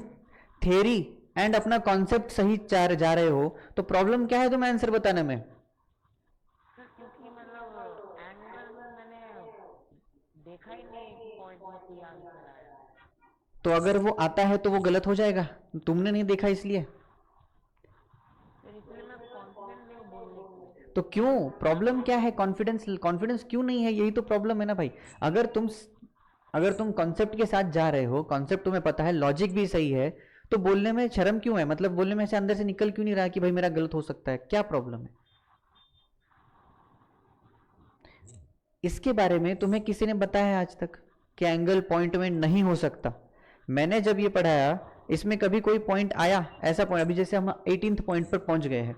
थ्योरी एंड अपना कॉन्सेप्ट सही जा रहे हो तो प्रॉब्लम क्या है तुम्हें आंसर बताने में? क्योंकि मतलब एंगल में मैंने देखा ही नहीं पॉइंट में कोई आंसर आया। तो अगर वो आता है तो वो गलत हो जाएगा, तुमने नहीं देखा इसलिए। फिर इसलिए मैं कॉन्फिडेंट नहीं हूँ बोलने के लिए। तो क्यों, प्रॉब्लम क्या है, कॉन्फिडेंस, कॉन्फिडेंस क्यों नहीं है, यही तो प्रॉब्लम है ना भाई। अगर तुम कॉन्सेप्ट के साथ जा रहे हो, कॉन्सेप्ट तुम्हें पता है, लॉजिक भी सही है, तो बोलने में शर्म क्यों है, मतलब बोलने में से अंदर से निकल क्यों नहीं रहा कि भाई मेरा गलत हो सकता है, क्या प्रॉब्लम है? इसके बारे में तुम्हें किसी ने बताया आज तक कि एंगल पॉइंट में नहीं हो सकता? मैंने जब ये पढ़ाया इसमें कभी कोई पॉइंट आया ऐसा पॉइंट, अभी जैसे हम 18th पॉइंट पर पहुंच गए हैं,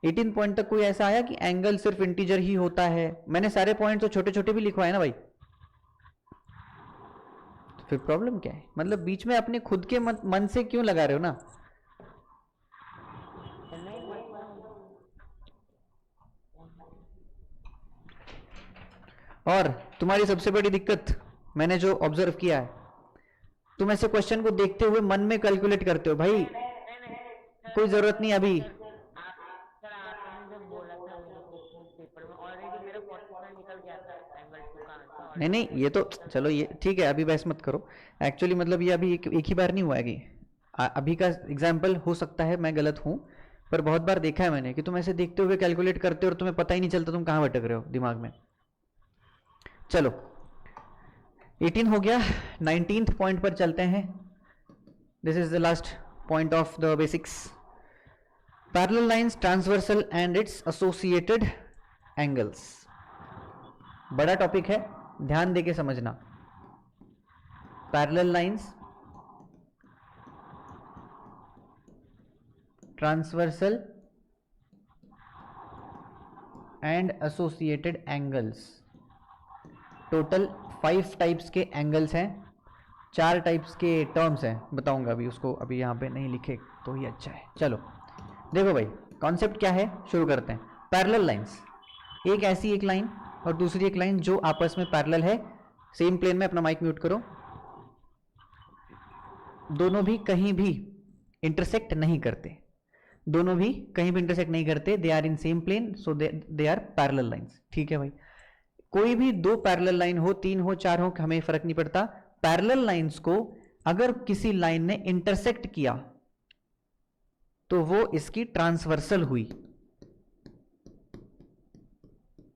18 पॉइंट तक कोई ऐसा आया कि एंगल सिर्फ इंटीजर ही होता है? मैंने सारे पॉइंट तो छोटे छोटे भी लिखवाए ना भाई, तो फिर प्रॉब्लम क्या है, मतलब बीच में अपने खुद के मन से क्यों लगा रहे हो ना? नहीं मतलब और तुम्हारी सबसे बड़ी दिक्कत मैंने जो ऑब्जर्व किया है, तुम ऐसे क्वेश्चन को देखते हुए मन में कैलकुलेट करते हो भाई, कोई जरूरत नहीं अभी। सर आपने जब बोला था मेरे को पेपर में ऑलरेडी मेरा 40% निकल गया था एंगल 2 का आंसर नहीं नहीं, ये तो चलो ये ठीक है, अभी बहस मत करो। एक्चुअली मतलब ये अभी एक ही बार नहीं हुआ है कि अभी का एग्जाम्पल हो सकता है मैं गलत हूँ, पर बहुत बार देखा है मैंने कि तुम ऐसे देखते हुए कैलकुलेट करते हो और तुम्हें पता ही नहीं चलता तुम कहाँ भटक रहे हो दिमाग में। चलो 18 हो गया, 19th पॉइंट पर चलते हैं। This is the last point of the basics. Parallel lines, transversal and it's associated angles. बड़ा टॉपिक है, ध्यान देके समझना। Parallel lines, transversal and associated angles. Total 5 types के एंगल्स हैं, 4 टाइप्स के टर्म्स हैं, बताऊंगा अभी उसको, अभी यहाँ पे नहीं लिखे तो ही अच्छा है। चलो देखो भाई, कॉन्सेप्ट क्या है, शुरू करते हैं। पैरेलल लाइंस, एक लाइन और दूसरी एक लाइन जो आपस में पैरेलल है, सेम प्लेन में। अपना माइक म्यूट करो। दोनों भी कहीं भी इंटरसेक्ट नहीं करते, दोनों भी कहीं भी इंटरसेक्ट नहीं करते, they are in same plane, so they are parallel lines. ठीक है भाई, कोई भी 2 पैरेलल लाइन हो, 3 हो, 4 हो, हमें फर्क नहीं पड़ता। पैरेलल लाइंस को अगर किसी लाइन ने इंटरसेक्ट किया तो वो इसकी ट्रांसवर्सल हुई।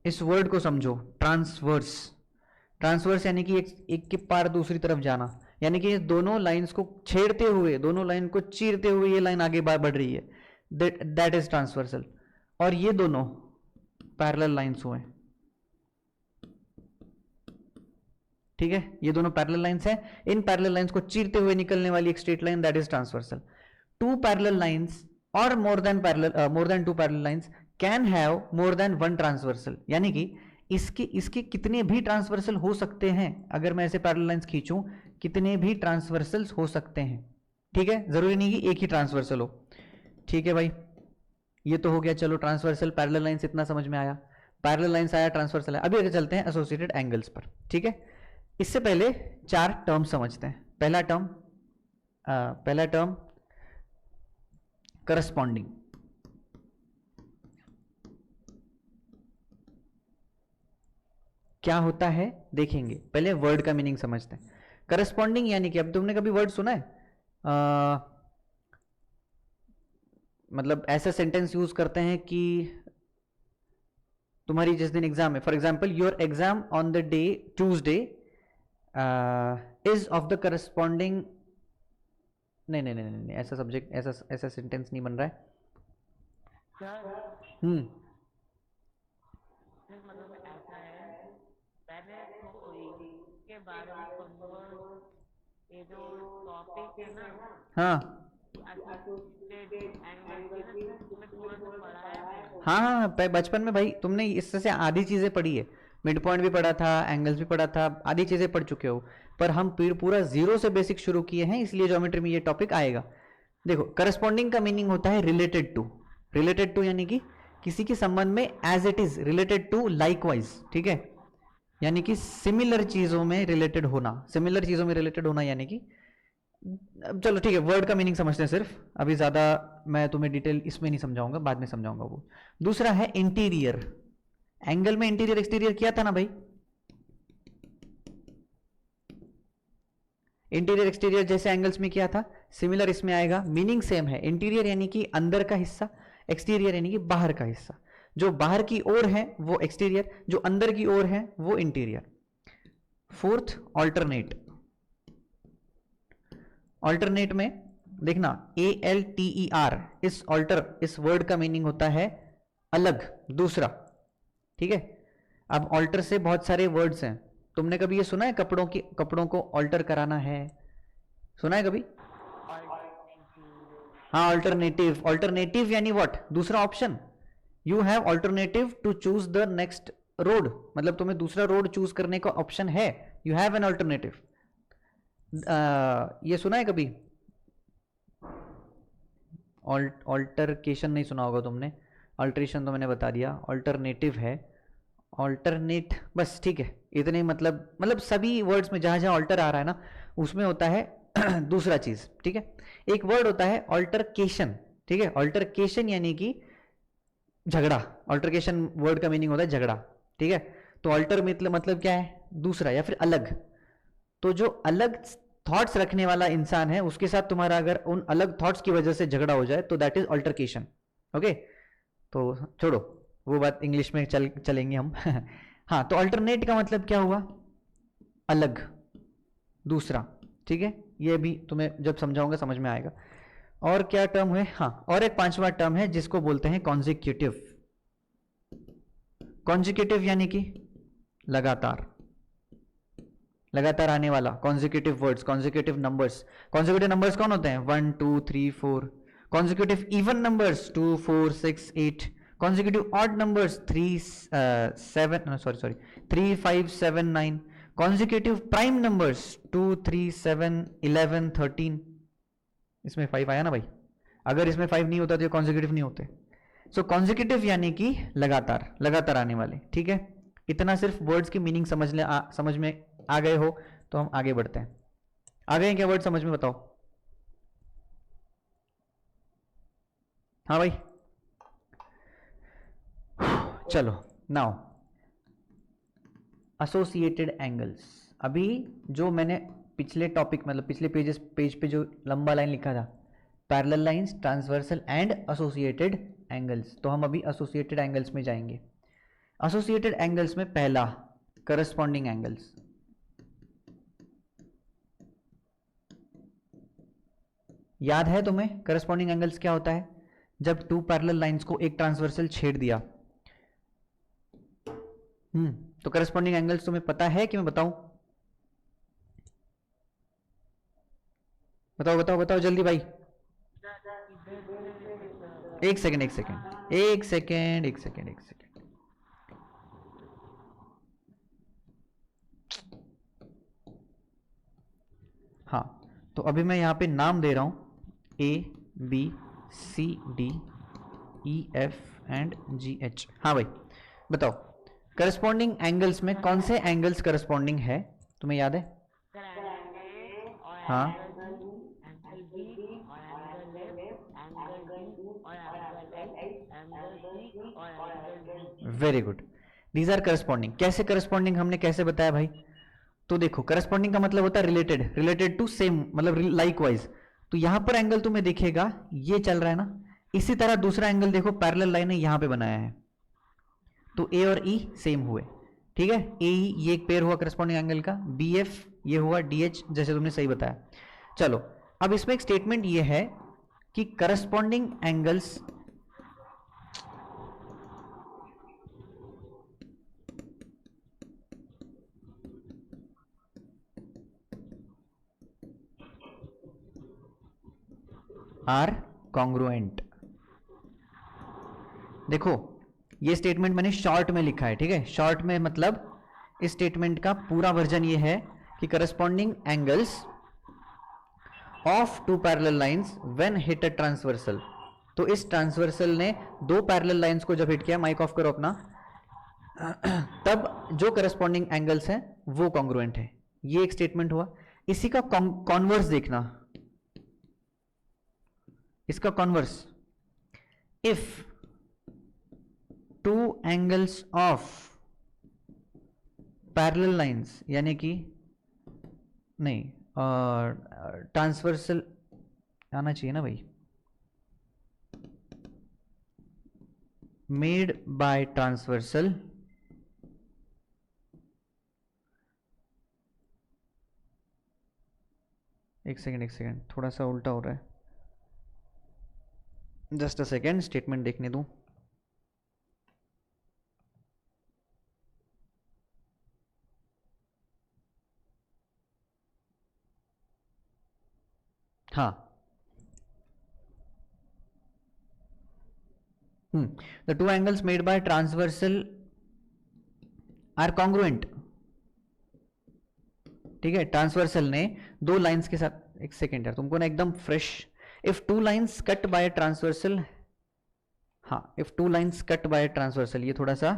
इस वर्ड को समझो, ट्रांसवर्स। ट्रांसवर्स यानी कि एक के पार दूसरी तरफ जाना, यानी कि दोनों लाइंस को छेड़ते हुए, दोनों लाइन को चीरते हुए ये लाइन आगे बढ़ रही है, दैट इज ट्रांसवर्सल। और ये दोनों पैरेलल लाइंस हुए, ठीक है, ये दोनों पैरेलल लाइंस हैं। इन पैरेलल लाइंस को चीरते हुए निकलने वाली एक straight line, that is transversal. 2 parallel lines और more than 2 parallel lines can have more than 1 transversal, यानी कि इसके कितने भी ट्रांसवर्सल हो सकते हैं। अगर मैं ऐसे पैरेलल लाइंस खींचूं, कितने भी ट्रांसवर्सल्स हो सकते हैं, ठीक है, जरूरी नहीं कि एक ही ट्रांसवर्सल हो। ठीक है भाई, ये तो हो गया। चलो ट्रांसवर्सल पैरेलल लाइंस इतना समझ में आया, पैरेलल लाइंस आया, ट्रांसवर्सल है। अभी आगे चलते हैं एसोसिएटेड एंगल्स पर, ठीक है। इससे पहले 4 टर्म समझते हैं। पहला टर्म करस्पॉन्डिंग। क्या होता है देखेंगे, पहले वर्ड का मीनिंग समझते हैं। करस्पॉन्डिंग यानी कि, अब तुमने कभी वर्ड सुना है, मतलब ऐसा सेंटेंस यूज करते हैं कि तुम्हारी जिस दिन एग्जाम है, for example your exam on the day Tuesday is of the corresponding. नहीं, ऐसा सब्जेक्ट, ऐसा सेंटेंस नहीं बन रहा है। मतलब ऐसा है, पहले तो इसके बारे में समझो, ये जो टॉपिक है ना, हाँ हाँ, बचपन में भाई तुमने इससे आधी चीजें पढ़ी है, मिड पॉइंट भी पढ़ा था, एंगल्स भी पढ़ा था, आधी चीजें पढ़ चुके हो। पर हम पूरा 0 से बेसिक शुरू किए हैं, इसलिए ज्योमेट्री में ये टॉपिक आएगा। देखो, करस्पॉन्डिंग का मीनिंग होता है रिलेटेड टू। रिलेटेड टू यानी कि किसी के संबंध में as it is, related to likewise, ठीक है, यानी कि सिमिलर चीजों में रिलेटेड होना। सिमिलर चीजों में रिलेटेड होना यानी कि, चलो ठीक है, वर्ड का मीनिंग समझते हैं सिर्फ, अभी ज्यादा मैं तुम्हें डिटेल इसमें नहीं समझाऊंगा, बाद में समझाऊंगा वो। दूसरा है इंटीरियर। एंगल में इंटीरियर एक्सटीरियर किया था ना भाई, इंटीरियर एक्सटीरियर जैसे एंगल्स में किया था, सिमिलर इसमें आएगा। मीनिंग सेम है। इंटीरियर यानी कि अंदर का हिस्सा, एक्सटीरियर यानी कि बाहर का हिस्सा। जो बाहर की ओर है वो एक्सटीरियर, जो अंदर की ओर है वो इंटीरियर। Fourth, alternate. ऑल्टरनेट में देखना, ALTER, इस वर्ड का मीनिंग होता है अलग, दूसरा, ठीक है। अब ऑल्टर से बहुत सारे वर्ड्स हैं। तुमने कभी ये सुना है कपड़ों को ऑल्टर कराना है, सुना है कभी? हाँ, ऑल्टरनेटिव। ऑल्टरनेटिव यानी व्हाट, दूसरा option. You have alternative to choose the next road, मतलब तुम्हें दूसरा रोड चूज करने का ऑप्शन है, यू हैव एन ऑल्टरनेटिव। ये सुना है कभी? ऑल्टरकेशन नहीं सुना होगा तुमने, ऑल्ट्रेशन तो मैंने बता दिया, ऑल्टरनेटिव है, ऑल्टरनेट, बस ठीक है, इतने। मतलब सभी वर्ड्स में जहां जहां ऑल्टर आ रहा है ना, उसमें होता है दूसरा चीज, ठीक है। एक वर्ड होता है ऑल्टरकेशन, ठीक है। ऑल्टरकेशन यानी कि झगड़ा। ऑल्टरकेशन वर्ड का मीनिंग होता है झगड़ा, ठीक है। तो ऑल्टर मतलब क्या है, दूसरा या फिर अलग। तो जो अलग थॉट्स रखने वाला इंसान है उसके साथ तुम्हारा अगर उन अलग थॉट्स की वजह से झगड़ा हो जाए तो दैट इज ऑल्टरकेशन। ओके, तो छोड़ो वो बात, इंग्लिश में चलेंगे हम। हाँ, तो अल्टरनेट का मतलब क्या हुआ, अलग, दूसरा, ठीक है। ये भी तुम्हें जब समझाऊंगा समझ में आएगा। और क्या टर्म है, हाँ, और एक पांचवा टर्म है जिसको बोलते हैं कॉन्जिक्यूटिव। कॉन्जिक्यूटिव यानी कि लगातार, लगातार आने वाला। Consecutive words, consecutive numbers. Consecutive numbers कौन होते हैं, 1 2 3 4। Consecutive even numbers 2 4 6 8। Consecutive odd numbers 3 7 sorry 3 5 7 9। Consecutive prime numbers 2 3 7 11 13। इसमें 5 आया ना भाई, अगर इसमें 5 नहीं होता तो ये कॉन्जिक्यूटिव नहीं होते। सो कॉन्जिक्यूटिव यानी कि लगातार, लगातार आने वाले, ठीक है। इतना सिर्फ वर्ड्स की मीनिंग समझ में आ गए हो तो हम आगे बढ़ते हैं। आ गए क्या वर्ड समझ में, बताओ। हाँ भाई, चलो नाउ एसोसिएटेड एंगल्स। अभी जो मैंने पिछले टॉपिक मतलब पिछले पेज पे जो लंबा लाइन लिखा था, parallel lines, transversal and associated angles, तो हम अभी एसोसिएटेड एंगल्स में जाएंगे। एसोसिएटेड एंगल्स में पहला करस्पॉन्डिंग एंगल्स। याद है तुम्हें करस्पॉन्डिंग एंगल्स क्या होता है, जब टू पैरेलल लाइंस को एक ट्रांसवर्सल छेड़ दिया। तो करस्पॉन्डिंग एंगल्स तुम्हें पता है कि मैं बताऊं, बताओ बताओ बताओ जल्दी भाई। एक सेकेंड एक सेकेंड एक सेकेंड एक सेकेंड एक सेकेंड। हाँ, तो अभी मैं यहां पे नाम दे रहा हूं A B C D E F and G H. हाँ भाई बताओ, करस्पॉन्डिंग एंगल्स में कौन से एंगल्स करस्पॉन्डिंग है, तुम्हें याद है। हाँ, एंगल बी और एंगल एफ, एंगल डी और एंगल एच, एंगल सी और angle D. Very good, these are corresponding. कैसे करस्पॉन्डिंग हमने कैसे बताया भाई, तो देखो करस्पॉन्डिंग का मतलब होता है रिलेटेड, रिलेटेड टू सेम, मतलब लाइक वाइज। तो यहां पर एंगल तुम्हें दिखेगा ये चल रहा है ना, इसी तरह दूसरा एंगल देखो पैरेलल लाइन है यहां पे बनाया है, तो ए और ई सेम हुए, ठीक है। ए ई ये एक पेयर हुआ करस्पॉन्डिंग एंगल का, बी एफ ये हुआ डी एच, जैसे तुमने सही बताया। चलो अब इसमें एक स्टेटमेंट ये है कि करस्पॉन्डिंग एंगल्स आर कॉन्ग्रुएंट। देखो ये स्टेटमेंट मैंने शॉर्ट में लिखा है, ठीक है। शॉर्ट में मतलब इस स्टेटमेंट का पूरा वर्जन ये है कि corresponding angles of two parallel lines when hit a transversal. तो इस ट्रांसवर्सल ने दो पैरेलल लाइंस को जब हिट किया, माइक ऑफ करो अपना, तब जो करस्पॉन्डिंग एंगल्स हैं वो कॉन्ग्रुएंट है। ये एक स्टेटमेंट हुआ। इसी का कॉन्वर्स देखना, इसका converse, if two angles of parallel lines, यानी कि नहीं ट्रांसवर्सल आना चाहिए ना भाई, मेड बाय ट्रांसवर्सल एक सेकेंड थोड़ा सा उल्टा हो रहा है, जस्ट अ सेकेंड स्टेटमेंट देखने दूं। हाँ, the two angles made by transversal are congruent, ठीक है। ट्रांसवर्सल ने दो लाइंस के साथ, एक सेकेंड यार तुमको ना एकदम fresh, if two lines cut by transversal, हाँ if two lines cut by transversal, ये थोड़ा सा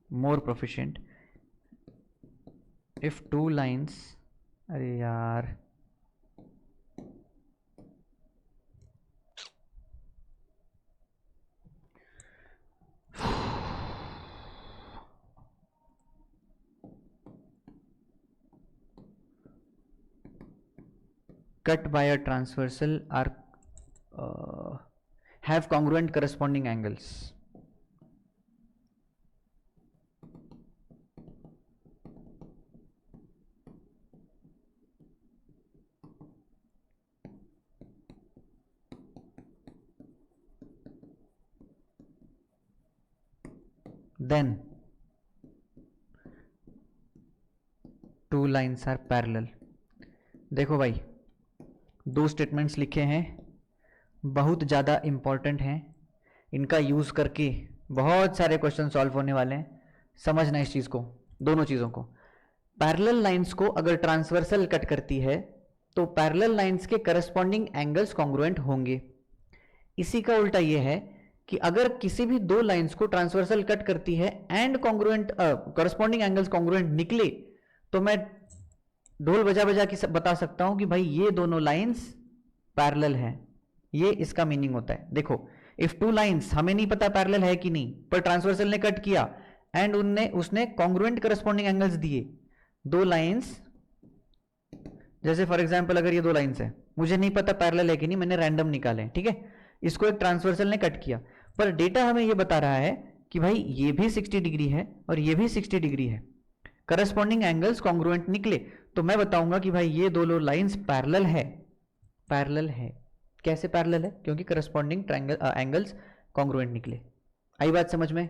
more proficient. If two lines अरे यार, cut by a transversal are have congruent corresponding angles. Then two lines are parallel. देखो भाई, दो स्टेटमेंट्स लिखे हैं, बहुत ज़्यादा इंपॉर्टेंट हैं, इनका यूज़ करके बहुत सारे क्वेश्चन सॉल्व होने वाले हैं। समझना इस चीज़ को, दोनों चीज़ों को। पैरेलल लाइंस को अगर ट्रांसवर्सल कट करती है तो पैरेलल लाइंस के करस्पॉन्डिंग एंगल्स कॉन्ग्रुएंट होंगे। इसी का उल्टा ये है कि अगर किसी भी दो लाइंस को ट्रांसवर्सल कट करती है and congruent corresponding angles congruent निकले, तो मैं ढोल बजा बजा के बता सकता हूं कि भाई ये दोनों लाइंस पैरेलल हैं। ये इसका मीनिंग होता है। देखो, इफ टू लाइंस, हमें नहीं पता पैरेलल है कि नहीं, पर ट्रांसवर्सल ने कट किया एंड उसने कॉन्ग्रुएंट करस्पॉन्डिंग एंगल्स दिए। दो लाइंस, जैसे फॉर एग्जांपल अगर ये दो लाइंस है, मुझे नहीं पता पैरेलल है कि नहीं, मैंने रैंडम निकाले, ठीक है, इसको एक ट्रांसवर्सल ने कट किया, पर डेटा हमें ये बता रहा है कि भाई ये भी 60 डिग्री है और ये भी 60 डिग्री है, करस्पॉन्डिंग एंगल्स कॉन्ग्रुएंट निकले, तो मैं बताऊंगा कि भाई ये दोनों लाइंस पैरेलल है। पैरेलल है कैसे पैरेलल है? क्योंकि करस्पॉन्डिंग एंगल्स कॉन्ग्रुएंट निकले। आई बात समझ में?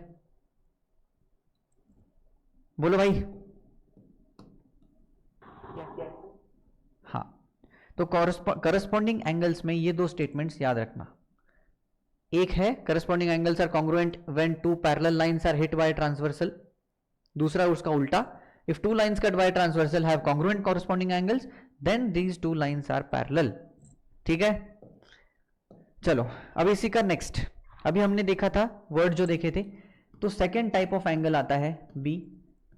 बोलो भाई। हाँ, तो करस्पॉन्डिंग एंगल्स में ये दो स्टेटमेंट्स याद रखना। एक है corresponding angles are congruent when two parallel lines are hit by transversal. दूसरा उसका उल्टा, if two lines cut by transversal have congruent corresponding angles then these two lines are parallel. ठीक है, चलो अब इसी का नेक्स्ट। अभी हमने देखा था वर्ड जो देखे थे, तो सेकेंड टाइप ऑफ एंगल आता है B,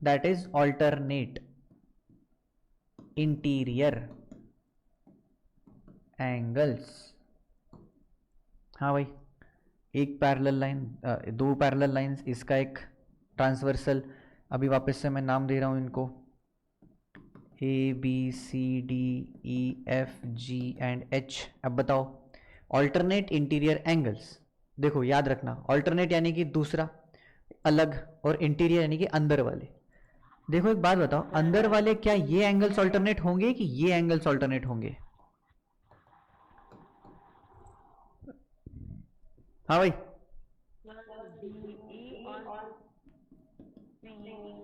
that is alternate interior angles. हाँ भाई, एक पैरेलल लाइन, दो पैरेलल लाइंस, इसका एक ट्रांसवर्सल। अभी वापस से मैं नाम दे रहा हूं इनको, A B C D E F G and H. अब बताओ, ऑल्टरनेट इंटीरियर एंगल्स। देखो याद रखना, ऑल्टरनेट यानी कि दूसरा अलग, और इंटीरियर यानी कि अंदर वाले। देखो एक बात बताओ, अंदर वाले क्या ये एंगल्स ऑल्टरनेट होंगे कि ये एंगल्स ऑल्टरनेट होंगे? हाँ भाई, DE और CE, नहीं,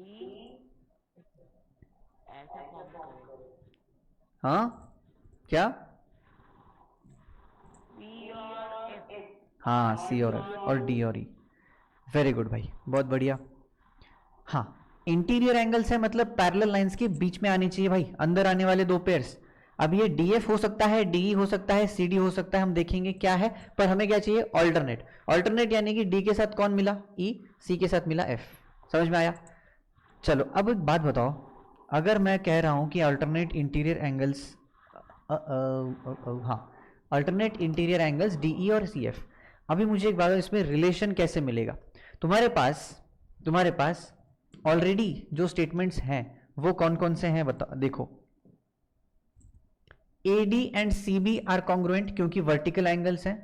E ऐसे फॉर्म करेगा। हाँ क्या? C और F, हाँ, सी और D एफ और और डी और ई। वेरी गुड भाई, बहुत बढ़िया। हाँ, इंटीरियर एंगल्स है मतलब पैरेलल लाइंस के बीच में आनी चाहिए भाई, अंदर आने वाले दो पेयर्स। अब ये डी एफ हो सकता है, डी हो सकता है, सी डी हो सकता है, हम देखेंगे क्या है, पर हमें क्या चाहिए? ऑल्टरनेट। ऑल्टरनेट यानी कि डी के साथ कौन मिला? ई, सी के साथ मिला एफ। समझ में आया? चलो अब एक बात बताओ, अगर मैं कह रहा हूं कि अल्टरनेट इंटीरियर एंगल्स, हाँ, अल्टरनेट इंटीरियर एंगल्स डीई और सी एफ, अभी मुझे एक बात, इसमें रिलेशन कैसे मिलेगा? तुम्हारे पास ऑलरेडी जो स्टेटमेंट्स हैं वो कौन कौन से हैं बता। देखो, A D and C B are congruent क्योंकि वर्टिकल एंगल्स हैं।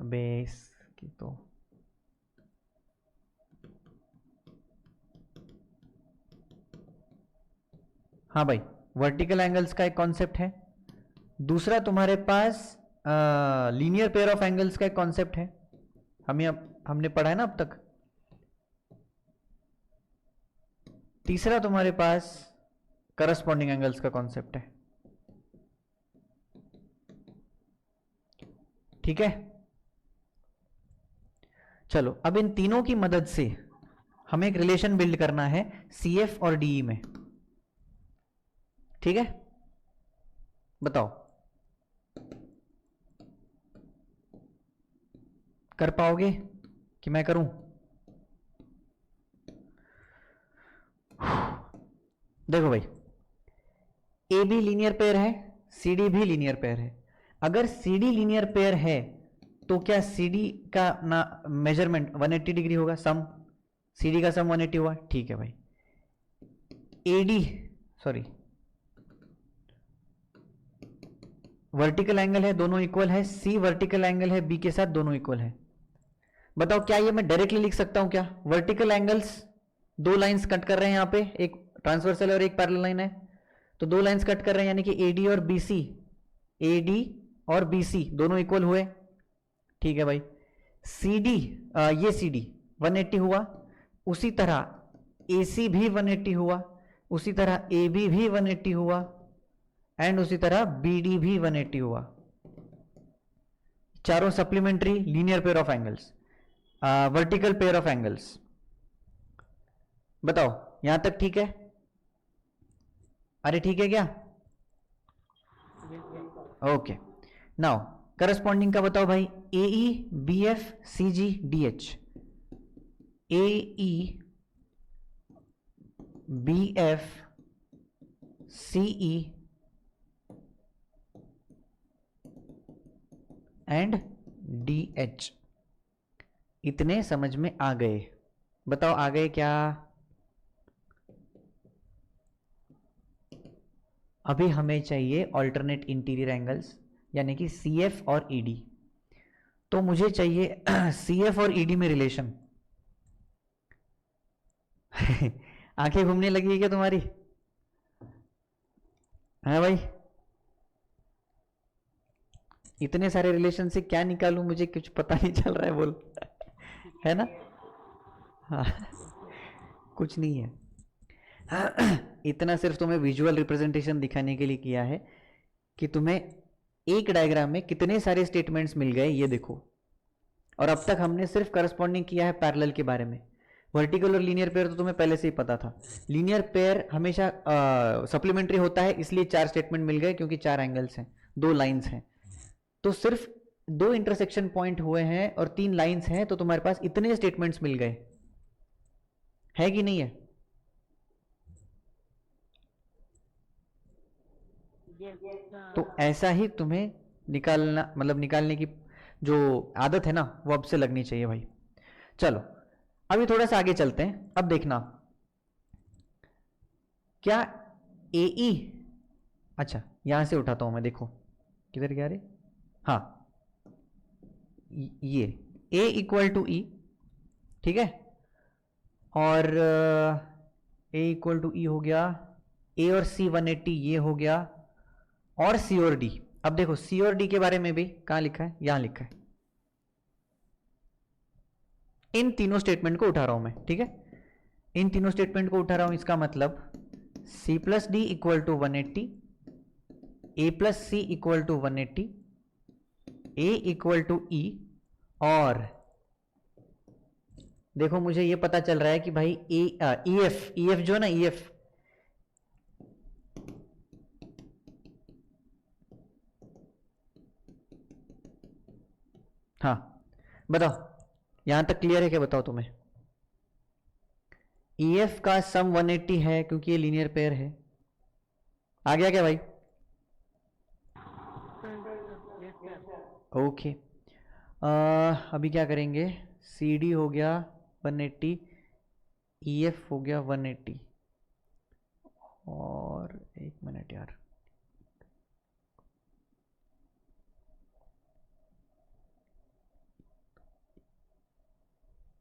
बेस की तो हाँ भाई, वर्टिकल एंगल्स का एक कॉन्सेप्ट है। दूसरा तुम्हारे पास लीनियर पेयर ऑफ एंगल्स का एक कॉन्सेप्ट है, हमने पढ़ा है ना अब तक। तीसरा तुम्हारे पास करस्पॉन्डिंग एंगल्स का कॉन्सेप्ट है। ठीक है, चलो अब इन तीनों की मदद से हमें एक रिलेशन बिल्ड करना है सी एफ और डीई में। ठीक है, बताओ कर पाओगे कि मैं करूं? देखो भाई, ए बी लीनियर पेयर है, सी डी भी लीनियर पेयर है। अगर सी डी लीनियर पेयर है तो क्या सी डी का ना मेजरमेंट 180 डिग्री होगा, सम सी डी का सम 180 हुआ, ठीक है भाई। A D sorry vertical angle है, दोनों इक्वल है, सी वर्टिकल एंगल है बी के साथ, दोनों इक्वल है। बताओ क्या ये मैं डायरेक्टली लिख सकता हूं क्या? वर्टिकल एंगल्स दो लाइंस कट कर रहे हैं यहाँ पे, एक ट्रांसवर्सल और एक पैरेलल लाइन है, तो दो लाइंस कट कर रहे हैं यानी कि एडी और बीसी, एडी और बीसी दोनों इक्वल हुए, ठीक है भाई। सीडी ये सीडी 180 हुआ, उसी तरह एसी भी 180 हुआ, उसी तरह एबी भी 180 हुआ, एंड उसी तरह बीडी भी 180 हुआ। चारों supplementary linear pair of angles, vertical pair of angles. बताओ यहां तक ठीक है? अरे ठीक है क्या? ओके, नाउ करस्पॉन्डिंग का बताओ भाई, A E B F C G D H, A E B F C E and D H, इतने समझ में आ गए? बताओ आ गए क्या? अभी हमें चाहिए ऑल्टरनेट इंटीरियर एंगल्स, यानी कि सी एफ और ई डी। तो मुझे चाहिए सी एफ और ई डी में रिलेशन। आंखें घूमने लगी है क्या तुम्हारी? है भाई, इतने सारे रिलेशन से क्या निकालूं, मुझे कुछ पता नहीं चल रहा है, बोल। है ना? हाँ, कुछ नहीं है। इतना सिर्फ तुम्हें विजुअल रिप्रेजेंटेशन दिखाने के लिए किया है कि तुम्हें एक डायग्राम में कितने सारे स्टेटमेंट्स मिल गए ये देखो। और अब तक हमने सिर्फ करस्पॉन्डिंग किया है पैरेलल के बारे में। वर्टिकल और लीनियर पेयर तो तुम्हें पहले से ही पता था। लीनियर पेयर हमेशा सप्लीमेंट्री होता है, इसलिए 4 स्टेटमेंट मिल गए, क्योंकि 4 एंगल्स हैं, 2 लाइंस हैं। तो सिर्फ 2 इंटरसेक्शन पॉइंट हुए हैं और 3 लाइंस हैं, तो तुम्हारे पास इतने स्टेटमेंट्स मिल गए, है कि नहीं है? तो ऐसा ही तुम्हें निकालना, मतलब निकालने की जो आदत है ना, वो अब से लगनी चाहिए भाई। चलो अभी थोड़ा सा आगे चलते हैं। अब देखना क्या ए ई, अच्छा यहां से उठाता हूं मैं, देखो किधर गया रे, हाँ ये ए इक्वल टू ई, ठीक है, और ए इक्वल टू ई हो गया, ए और सी 180 ये हो गया, और सी और डी। अब देखो सी और डी के बारे में भी कहां लिखा है, यहां लिखा है। इन तीनों स्टेटमेंट को उठा रहा हूं मैं, ठीक है, इन तीनों स्टेटमेंट को उठा रहा हूं। इसका मतलब C plus D equal to 180, A plus C equal to 180, A equal to E, और देखो मुझे ये पता चल रहा है कि भाई ई एफ जो है ना, ई एफ, हाँ बताओ यहां तक क्लियर है क्या? बताओ तुम्हें। ई एफ का सम 180 है क्योंकि ये लीनियर पेयर है। आ गया क्या भाई? ओके, अभी क्या करेंगे, सी डी हो गया 180, ई एफ हो गया 180, और एक मिनट यार,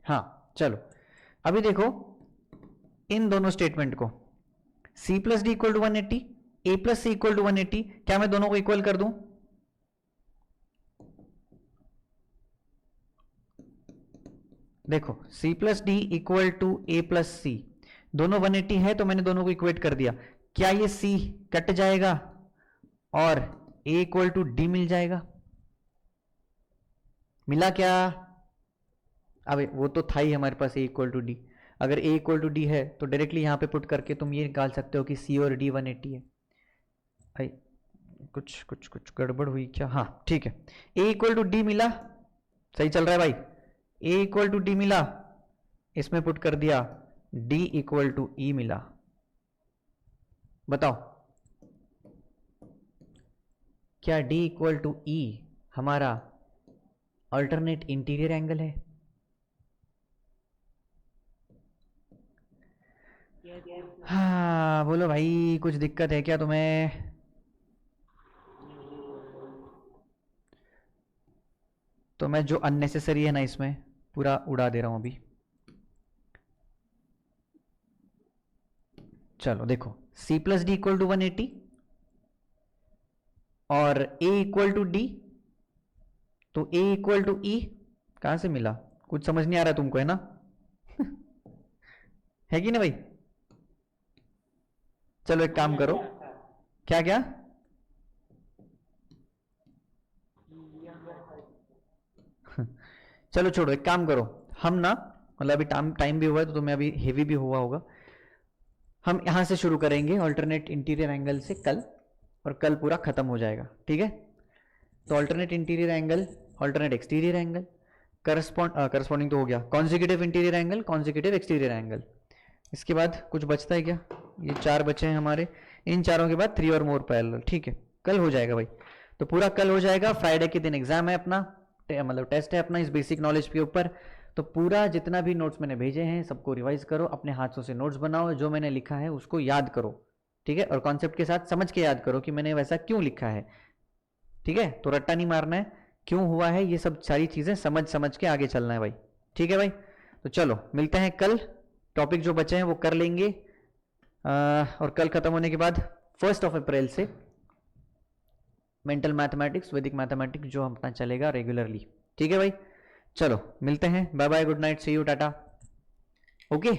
हाँ चलो अभी देखो इन दोनों स्टेटमेंट को, C plus D equal to 180, A plus C equal to 180, क्या मैं दोनों को इक्वल कर दूं? देखो C plus D equal to A plus C, दोनों 180 है तो मैंने दोनों को इक्वेट कर दिया। क्या ये सी कट जाएगा और ए इक्वल टू डी मिल जाएगा? मिला क्या? अब वो तो था ही हमारे पास ए इक्वल टू डी। अगर ए इक्वल टू डी है तो डायरेक्टली यहां पे पुट करके तुम ये निकाल सकते हो कि सी और डी 180 है। आई कुछ कुछ कुछ गड़बड़ हुई क्या? हाँ ठीक है, ए इक्वल टू डी मिला, सही चल रहा है भाई। ए इक्वल टू डी मिला, इसमें पुट कर दिया, डी इक्वल टू ई मिला। बताओ, क्या D इक्वल टू E हमारा अल्टरनेट इंटीरियर एंगल है? Yes, sir. हाँ बोलो भाई, कुछ दिक्कत है क्या तुम्हें? तो मैं जो अननेसेसरी है ना इसमें पूरा उड़ा दे रहा हूँ अभी। चलो देखो, C plus D equal to 180 और A इक्वल टू डी, तो A इक्वल टू E कहाँ से मिला? कुछ समझ नहीं आ रहा तुमको, है ना? है कि नहीं भाई? चलो एक काम करो, क्या क्या? चलो छोड़ो, एक काम करो, हम ना मतलब अभी टाइम भी हुआ है तो तुम्हें अभी हेवी भी हुआ होगा, हम यहाँ से शुरू करेंगे अल्टरनेट इंटीरियर एंगल से कल, और कल पूरा खत्म हो जाएगा, ठीक है? तो alternate interior angle, alternate exterior angle, corresponding तो हो गया, consecutive interior angle, consecutive exterior angle. इसके बाद कुछ बचता है क्या? ये 4 बचे हैं हमारे, इन चारों के बाद 3 और मोर पैरेलल, ठीक है? कल हो जाएगा भाई, तो पूरा कल हो जाएगा। फ्राइडे के दिन एग्जाम है अपना, मतलब टेस्ट है अपना इस बेसिक नॉलेज के ऊपर। तो पूरा जितना भी नोट्स मैंने भेजे हैं सबको रिवाइज करो, अपने हाथों से नोट्स बनाओ, जो मैंने लिखा है उसको याद करो, ठीक है? और कॉन्सेप्ट के साथ समझ के याद करो कि मैंने वैसा क्यों लिखा है, ठीक है? तो रट्टा नहीं मारना है, क्यों हुआ है ये सब सारी चीजें समझ समझ के आगे चलना है भाई, ठीक है भाई? तो चलो मिलते हैं कल, टॉपिक जो बचे हैं वो कर लेंगे, और कल खत्म होने के बाद 1 अप्रैल से मेंटल मैथमेटिक्स, वैदिक मैथमेटिक्स जो अपना चलेगा रेगुलरली, ठीक है भाई? चलो मिलते हैं, bye bye, good night, see you, टाटा, ओके।